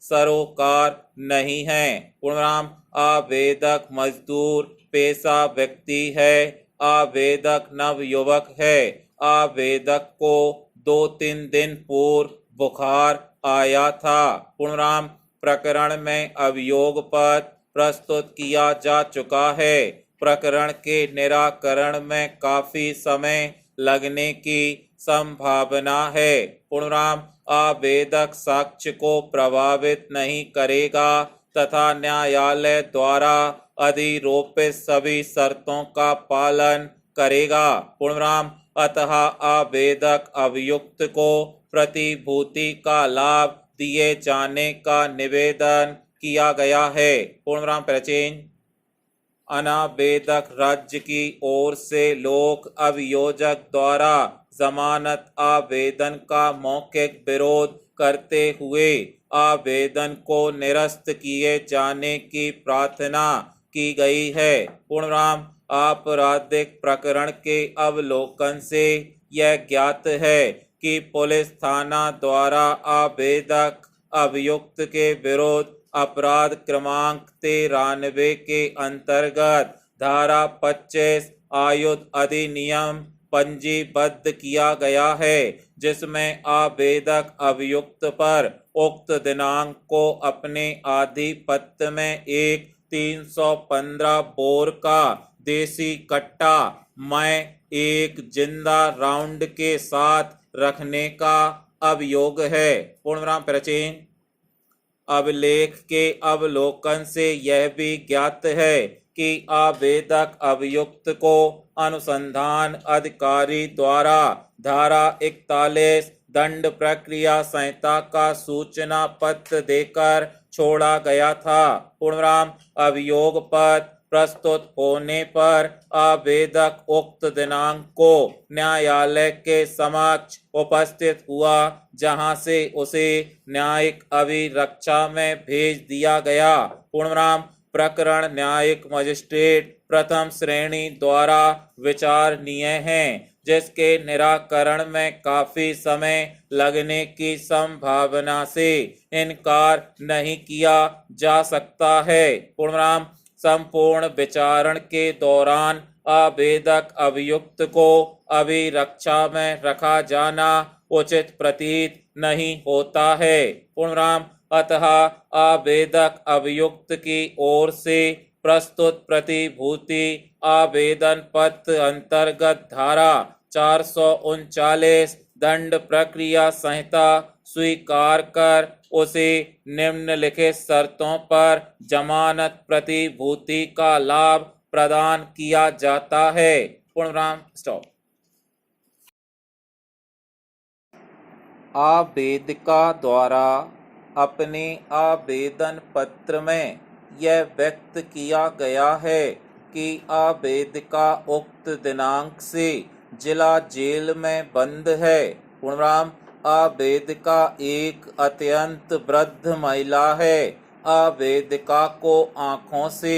सरोकार नहीं है। पूर्णविराम आवेदक मजदूर पेशा व्यक्ति है, आवेदक नवयुवक है। आवेदक को 2-3 दिन पूर्व बुखार आया था। पूर्णविराम प्रकरण में अभियोग पत्र प्रस्तुत किया जा चुका है। प्रकरण के निराकरण में काफी समय लगने की संभावना है। पूर्णविराम आवेदक साक्ष्य को प्रभावित नहीं करेगा तथा न्यायालय द्वारा अधिरोपित सभी शर्तों का पालन करेगा। पूर्णविराम अतः आवेदक अभियुक्त को प्रतिभूति का लाभ दिए जाने का निवेदन किया गया है। पूर्णविराम प्राचीन अनावेदक राज्य की ओर से लोक अभियोजक द्वारा जमानत आवेदन का मौखिक विरोध करते हुए आवेदन को निरस्त किए जाने की प्रार्थना की गई है। पूर्णविराम आपराधिक प्रकरण के अवलोकन से यह ज्ञात है कि पुलिस थाना द्वारा आवेदक अभियुक्त के विरुद्ध अपराध क्रमांक 93 के अंतर्गत धारा 25 आयुध अधिनियम पंजीबद्ध किया गया है, जिसमें आवेदक अभियुक्त पर उक्त दिनांक को अपने आधिपत्य में एक 315 बोर का देसी कट्टा में एक जिंदा राउंड के साथ रखने का अभियोग है। पूर्णविराम प्राचीन अभिलेख के अवलोकन से यह भी ज्ञात है कि आवेदक अभियुक्त को अनुसंधान अधिकारी द्वारा धारा 41 दंड प्रक्रिया संहिता का सूचना पत्र देकर छोड़ा गया था। पूर्णविराम अभियोग पत्र प्रस्तुत होने पर आवेदक उक्त दिनांक को न्यायालय के समक्ष उपस्थित हुआ, जहां से उसे न्यायिक अभिरक्षा में भेज दिया गया। पूर्णविराम प्रकरण न्यायिक मजिस्ट्रेट प्रथम श्रेणी द्वारा विचारणीय है, जिसके निराकरण में काफी समय लगने की संभावना से इनकार नहीं किया जा सकता है। पूर्णविराम संपूर्ण विचारण के दौरान आवेदक अभियुक्त को अभिरक्षा में रखा जाना उचित प्रतीत नहीं होता है। पूर्णविराम अतः आवेदक अभियुक्त की ओर से प्रस्तुत प्रतिभूति आवेदन पत्र अंतर्गत धारा 439 दंड प्रक्रिया संहिता स्वीकार कर उसे निम्नलिखित शर्तों पर जमानत प्रतिभूति का लाभ प्रदान किया जाता है। पूर्णविराम स्टॉप। आवेदिका द्वारा अपने आवेदन पत्र में यह व्यक्त किया गया है कि आवेदिका उक्त दिनांक से जिला जेल में बंद है। पूर्णविराम आवेदिका एक अत्यंत वृद्ध महिला है। आवेदिका को आँखों से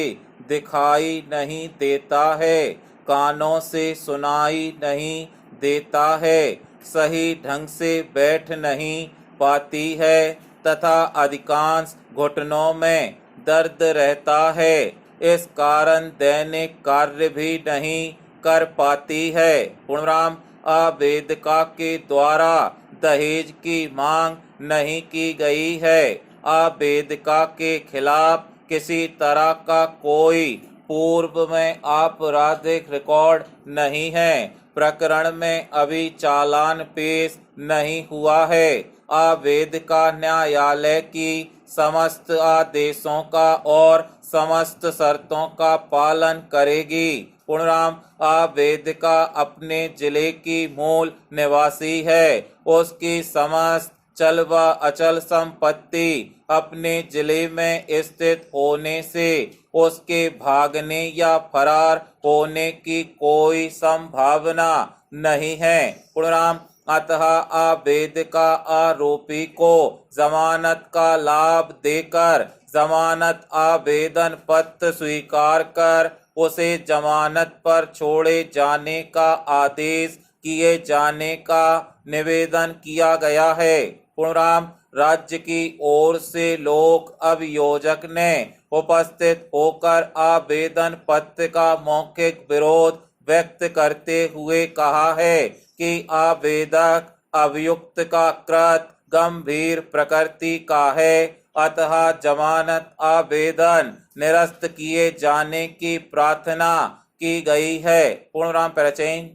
दिखाई नहीं देता है, कानों से सुनाई नहीं देता है, सही ढंग से बैठ नहीं पाती है तथा अधिकांश घुटनों में दर्द रहता है। इस कारण दैनिक कार्य भी नहीं कर पाती है। पूर्णविराम आवेदिका के द्वारा दहेज की मांग नहीं की गई है। आवेदिका के खिलाफ किसी तरह का कोई पूर्व में आपराधिक रिकॉर्ड नहीं है। प्रकरण में अभी चालान पेश नहीं हुआ है। आवेदिका न्यायालय की समस्त आदेशों का और समस्त शर्तों का पालन करेगी। पूर्णराम, आवेदिका अपने जिले की मूल निवासी है। उसकी समस्त चल व अचल संपत्ति अपने जिले में स्थित होने से उसके भागने या फरार होने की कोई संभावना नहीं है। पूर्णराम, अतः आवेदिका आरोपी को जमानत का लाभ देकर जमानत आवेदन पत्र स्वीकार कर उसे जमानत पर छोड़े जाने का आदेश किए जाने का निवेदन किया गया है। पूर्णराम, राज्य की ओर से लोक अभियोजक ने उपस्थित होकर आवेदन पत्र का मौखिक विरोध व्यक्त करते हुए कहा है कि आवेदक अभियुक्त का कृत्य गंभीर प्रकृति का है, अतः जमानत आवेदन निरस्त किए जाने की प्रार्थना की गई है। पूर्णराम पैराचेन,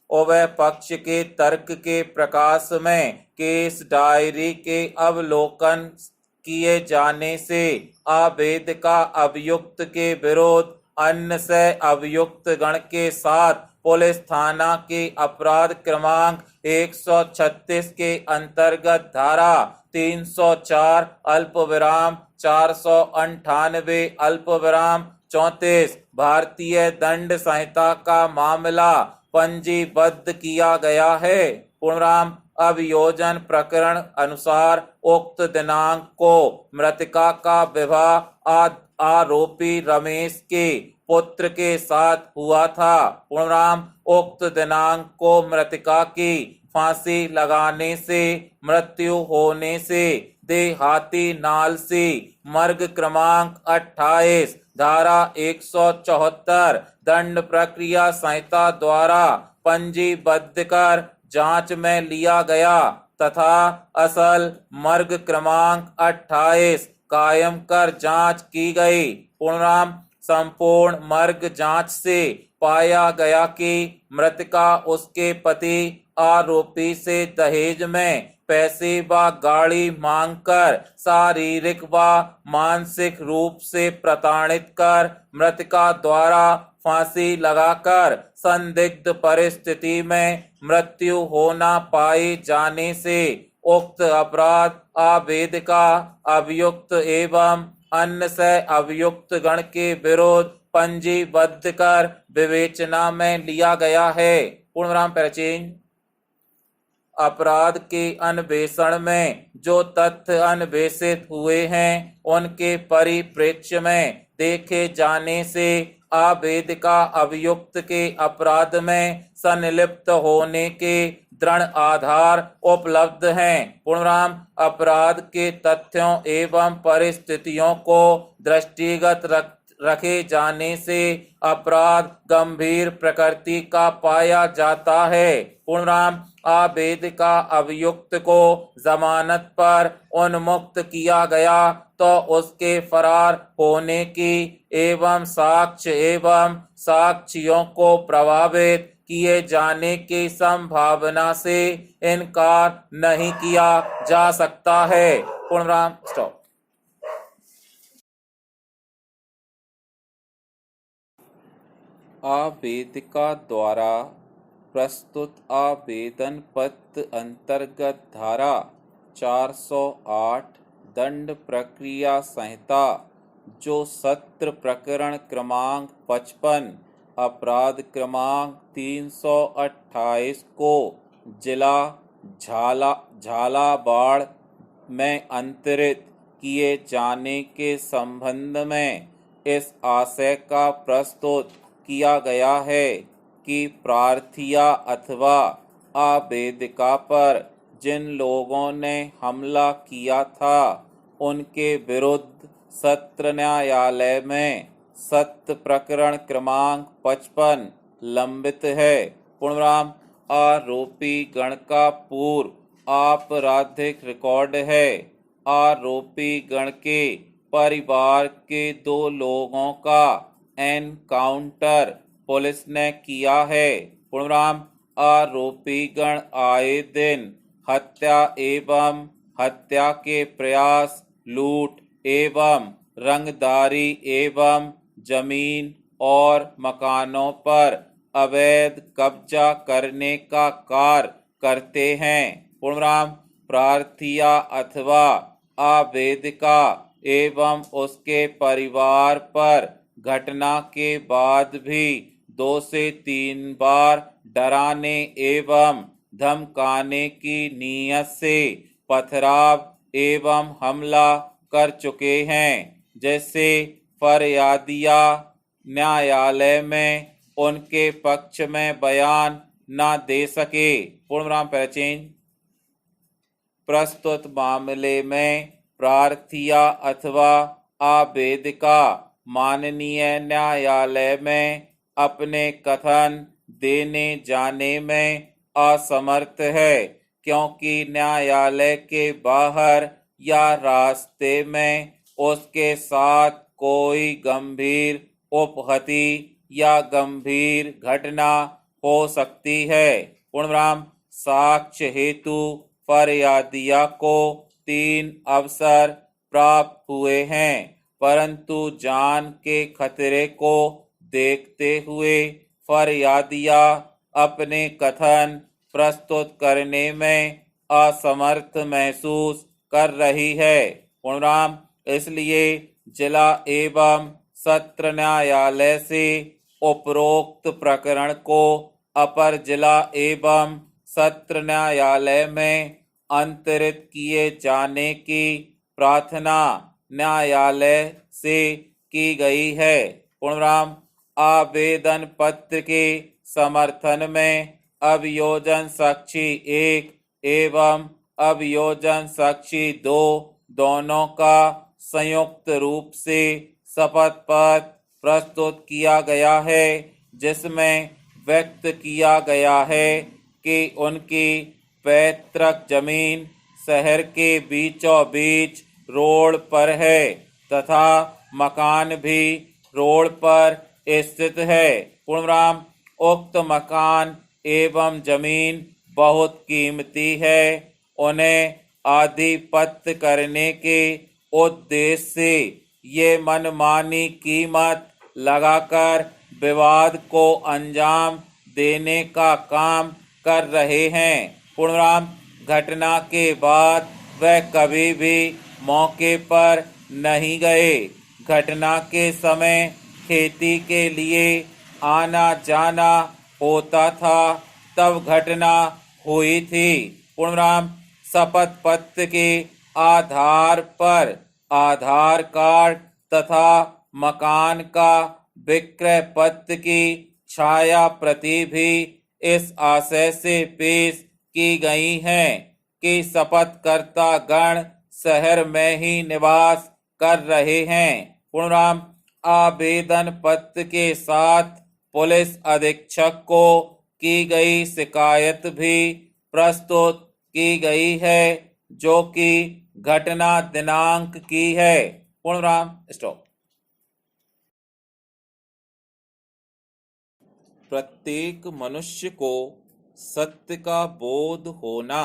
उभय पक्ष के तर्क के प्रकाश में केस डायरी के अवलोकन किए जाने से आवेदिका अभियुक्त के विरोध अन्य से अभियुक्त गण के साथ पुलिस थाना के अपराध क्रमांक 136 के अंतर्गत धारा 304 अल्पविराम 498 अल्पविराम 34 भारतीय दंड संहिता का मामला पंजीबद्ध किया गया है। पूर्णराम, अभियोजन प्रकरण अनुसार उक्त दिनांक को मृतका का विवाह आरोपी रमेश के पुत्र के साथ हुआ था। पूर्णराम, उक्त दिनांक को मृतका की फांसी लगाने से मृत्यु होने से देहाती नाल से मर्ग क्रमांक 28 धारा 174 दंड प्रक्रिया संहिता द्वारा पंजीबद्ध कर जांच में लिया गया तथा असल मर्ग क्रमांक 28 कायम कर जांच की गई। पूर्णराम, संपूर्ण मर्ग जांच से पाया गया कि मृतका उसके पति आरोपी से दहेज में पैसे व गाड़ी मांगकर शारीरिक व मानसिक रूप से प्रताड़ित कर मृतका द्वारा फांसी लगाकर संदिग्ध परिस्थिति में मृत्यु होना पाए जाने से उक्त अपराध आवेदिका अभियुक्त एवं अन्य से अभियुक्त गण के विरोध पंजीबद्ध कर विवेचना में लिया गया है। पूर्णराम पैराचेन, अपराध के अन्वेषण में जो तथ्य अन्वेषित हुए हैं उनके परिप्रेक्ष्य में देखे जाने से आवेदिका अभियुक्त के अपराध में संलिप्त होने के दृढ़ आधार उपलब्ध हैं। पूर्णराम, अपराध के तथ्यों एवं परिस्थितियों को दृष्टिगत रखे जाने से अपराध गंभीर प्रकृति का पाया जाता है। पूर्णराम, आवेदिका अभियुक्त को जमानत पर उन्मुक्त किया गया तो उसके फरार होने की एवं साक्ष्य एवं साक्ष्यों को प्रभावित किए जाने की संभावना से इनकार नहीं किया जा सकता है। पूर्णराम स्टॉप। आवेदिका द्वारा प्रस्तुत आवेदन पत्र अंतर्गत धारा 408 दंड प्रक्रिया संहिता जो सत्र प्रकरण क्रमांक 55 अपराध क्रमांक 328 को जिला झालावाड़ में अंतरित किए जाने के संबंध में इस आशय का प्रस्तुत किया गया है कि प्रार्थिया अथवा आवेदिका पर जिन लोगों ने हमला किया था उनके विरुद्ध सत्र न्यायालय में सत्र प्रकरण क्रमांक 55 लंबित है। पूर्णराम, आरोपी गण का पूर्व आपराधिक रिकॉर्ड है। आरोपी गण के परिवार के 2 लोगों का एनकाउंटर पुलिस ने किया है। पूर्णविराम आरोपी गण आए दिन हत्या एवं हत्या के प्रयास, लूट एवं रंगदारी एवं जमीन और मकानों पर अवैध कब्जा करने का कार्य करते हैं। पूर्णविराम प्रार्थिया अथवा आवेदिका एवं उसके परिवार पर घटना के बाद भी 2 से 3 बार डराने एवं धमकाने की नीयत से पथराव एवं हमला कर चुके हैं, जैसे फरियादिया न्यायालय में उनके पक्ष में बयान न दे सके। पूर्णविराम पैराचेंज। प्रस्तुत मामले में प्रार्थिया अथवा आवेदिका माननीय न्यायालय में अपने कथन देने जाने में असमर्थ है, क्योंकि न्यायालय के बाहर या रास्ते में उसके साथ कोई गंभीर उपहति या गंभीर घटना हो सकती है। पूर्णविराम साक्ष्य हेतु फरियादिया को 3 अवसर प्राप्त हुए हैं, परंतु जान के खतरे को देखते हुए फरियादिया अपने कथन प्रस्तुत करने में असमर्थ महसूस कर रही है। पूर्णविराम इसलिए जिला एवं सत्र न्यायालय से उपरोक्त प्रकरण को अपर जिला एवं सत्र न्यायालय में अंतरित किए जाने की प्रार्थना न्यायालय से की गई है। पूर्णविराम आवेदन पत्र के समर्थन में अभियोजन साक्षी 1 एवं अभियोजन साक्षी 2 दोनों का संयुक्त रूप से शपथ पत्र प्रस्तुत किया गया है, जिसमें व्यक्त किया गया है कि उनकी पैतृक जमीन शहर के बीचों बीच रोड पर है तथा मकान भी रोड पर स्थित है। पूर्णविराम उक्त मकान एवं जमीन बहुत कीमती है। उन्हें आधिपत्य करने के उद्देश्य से ये मनमानी कीमत लगाकर विवाद को अंजाम देने का काम कर रहे हैं। पूर्णविराम घटना के बाद वह कभी भी मौके पर नहीं गए। घटना के समय खेती के लिए आना जाना होता था, तब घटना हुई थी। पूर्णविराम शपथ पत्र के आधार पर आधार कार्ड तथा मकान का विक्रय पत्र की छाया प्रति भी इस आशय से पेश की गई हैं कि शपथकर्ता गण शहर में ही निवास कर रहे हैं। पूर्णविराम आवेदन पत्र के साथ पुलिस अधीक्षक को की गई शिकायत भी प्रस्तुत की गई है, जो कि घटना दिनांक की है। पूर्णविराम स्टॉप। प्रत्येक मनुष्य को सत्य का बोध होना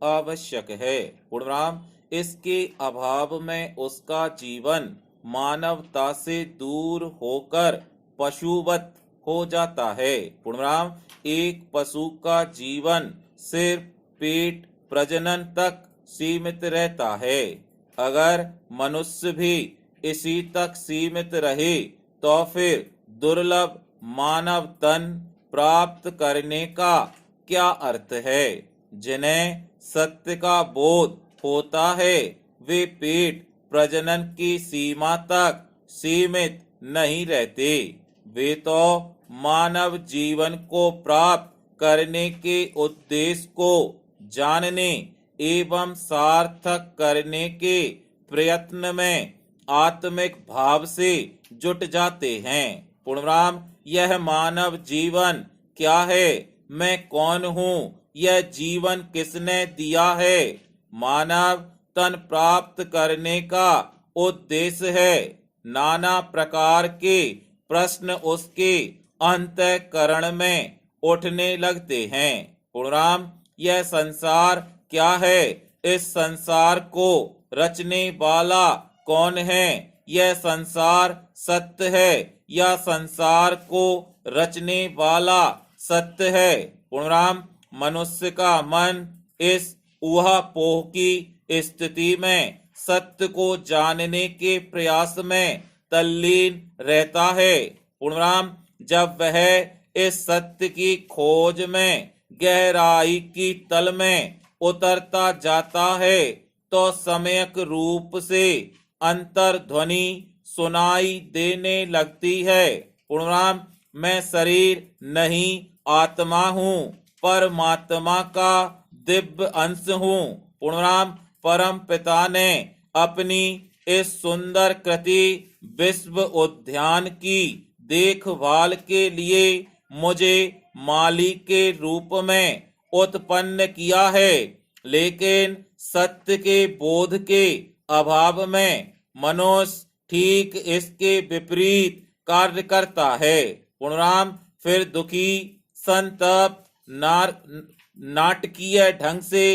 आवश्यक है। पूर्णविराम इसके अभाव में उसका जीवन मानवता से दूर होकर पशुवत हो जाता है। पूर्णविराम एक पशु का जीवन सिर्फ पेट प्रजनन तक सीमित रहता है। अगर मनुष्य भी इसी तक सीमित रहे तो फिर दुर्लभ मानव तन प्राप्त करने का क्या अर्थ है। जिन्हें सत्य का बोध होता है वे पेट प्रजनन की सीमा तक सीमित नहीं रहते। वे तो मानव जीवन को प्राप्त करने के उद्देश्य को जानने एवं सार्थक करने के प्रयत्न में आत्मिक भाव से जुट जाते हैं। पूर्णविराम यह मानव जीवन क्या है, मैं कौन हूँ, यह जीवन किसने दिया है। मानव उत्तन प्राप्त करने का उद्देश्य है। नाना प्रकार के प्रश्न उसके अंतःकरण में उठने लगते हैं। पूर्णराम, यह संसार क्या है? इस संसार को रचने वाला कौन है? यह संसार सत्य है या संसार को रचने वाला सत्य है? पूर्णराम, मनुष्य का मन इस ऊहापोह की स्थिति में सत्य को जानने के प्रयास में तल्लीन रहता है। पूर्णराम, जब वह इस सत्य की खोज में गहराई की तल में उतरता जाता है तो सम्यक रूप से अंतर्ध्वनि सुनाई देने लगती है। पूर्णराम, मैं शरीर नहीं आत्मा हूँ, परमात्मा का दिव्य अंश हूँ। पूर्णराम, परम पिता ने अपनी इस सुंदर कृति विश्व उद्यान की देखभाल के लिए मुझे माली के रूप में उत्पन्न किया है, लेकिन सत्य के बोध के अभाव में मनुष्य ठीक इसके विपरीत कार्य करता है। पूर्णराम, फिर दुखी, संतप्त, नाटकीय ढंग से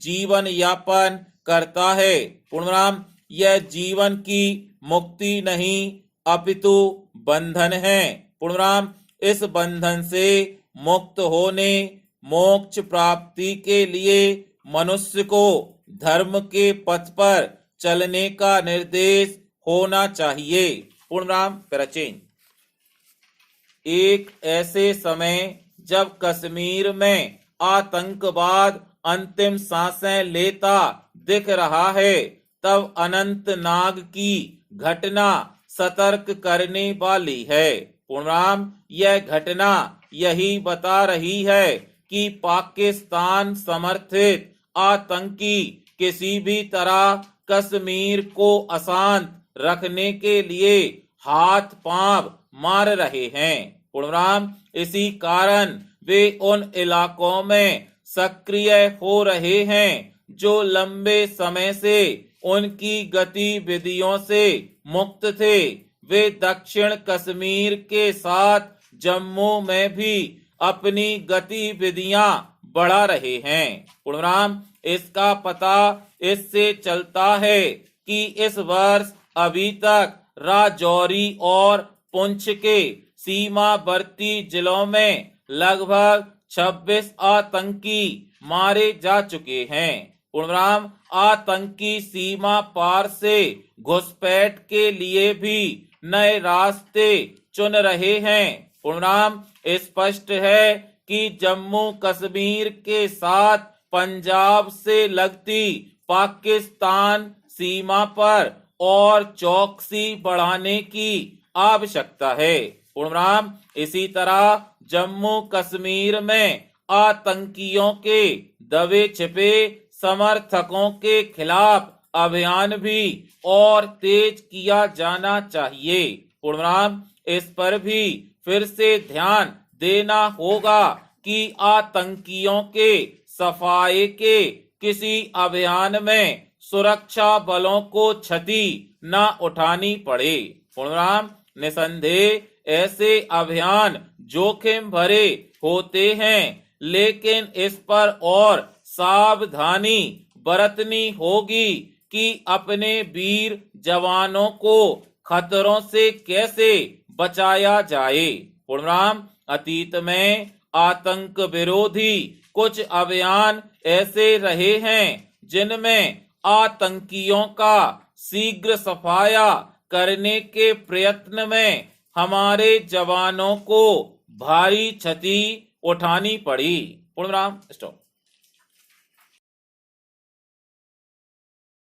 जीवन यापन करता है। पूर्णराम, यह जीवन की मुक्ति नहीं अपितु बंधन है। पूर्णराम, इस बंधन से मुक्त होने मोक्ष प्राप्ति के लिए मनुष्य को धर्म के पथ पर चलने का निर्देश होना चाहिए। पूर्णराम, प्रचेन। एक ऐसे समय जब कश्मीर में आतंकवाद अंतिम सांसें लेता दिख रहा है, तब अनंतनाग की घटना सतर्क करने वाली है। पूर्णराम, यह घटना यही बता रही है कि पाकिस्तान समर्थित आतंकी किसी भी तरह कश्मीर को अशांत रखने के लिए हाथ पांव मार रहे हैं। पूर्णराम, इसी कारण वे उन इलाकों में सक्रिय हो रहे हैं जो लंबे समय से उनकी गतिविधियों से मुक्त थे। वे दक्षिण कश्मीर के साथ जम्मू में भी अपनी गतिविधियां बढ़ा रहे हैं। पूर्णराम, इसका पता इससे चलता है कि इस वर्ष अभी तक राजौरी और पुंछ के सीमावर्ती जिलों में लगभग 26 आतंकी मारे जा चुके हैं। पूर्णराम, आतंकी सीमा पार से घुसपैठ के लिए भी नए रास्ते चुन रहे हैं। पूर्णराम, स्पष्ट है कि जम्मू कश्मीर के साथ पंजाब से लगती पाकिस्तान सीमा पर और चौकसी बढ़ाने की आवश्यकता है। पूर्णराम, इसी तरह जम्मू कश्मीर में आतंकियों के दबे छिपे समर्थकों के खिलाफ अभियान भी और तेज किया जाना चाहिए। पूर्णराम, इस पर भी फिर से ध्यान देना होगा कि आतंकियों के सफाये के किसी अभियान में सुरक्षा बलों को क्षति न उठानी पड़े। पूर्णराम, निसंदेह ऐसे अभियान जोखिम भरे होते हैं, लेकिन इस पर और सावधानी बरतनी होगी कि अपने वीर जवानों को खतरों से कैसे बचाया जाए। पूर्णराम, अतीत में आतंक विरोधी कुछ अभियान ऐसे रहे हैं जिनमें आतंकियों का शीघ्र सफाया करने के प्रयत्न में हमारे जवानों को भारी क्षति उठानी पड़ी। पूर्णराम, स्टॉप।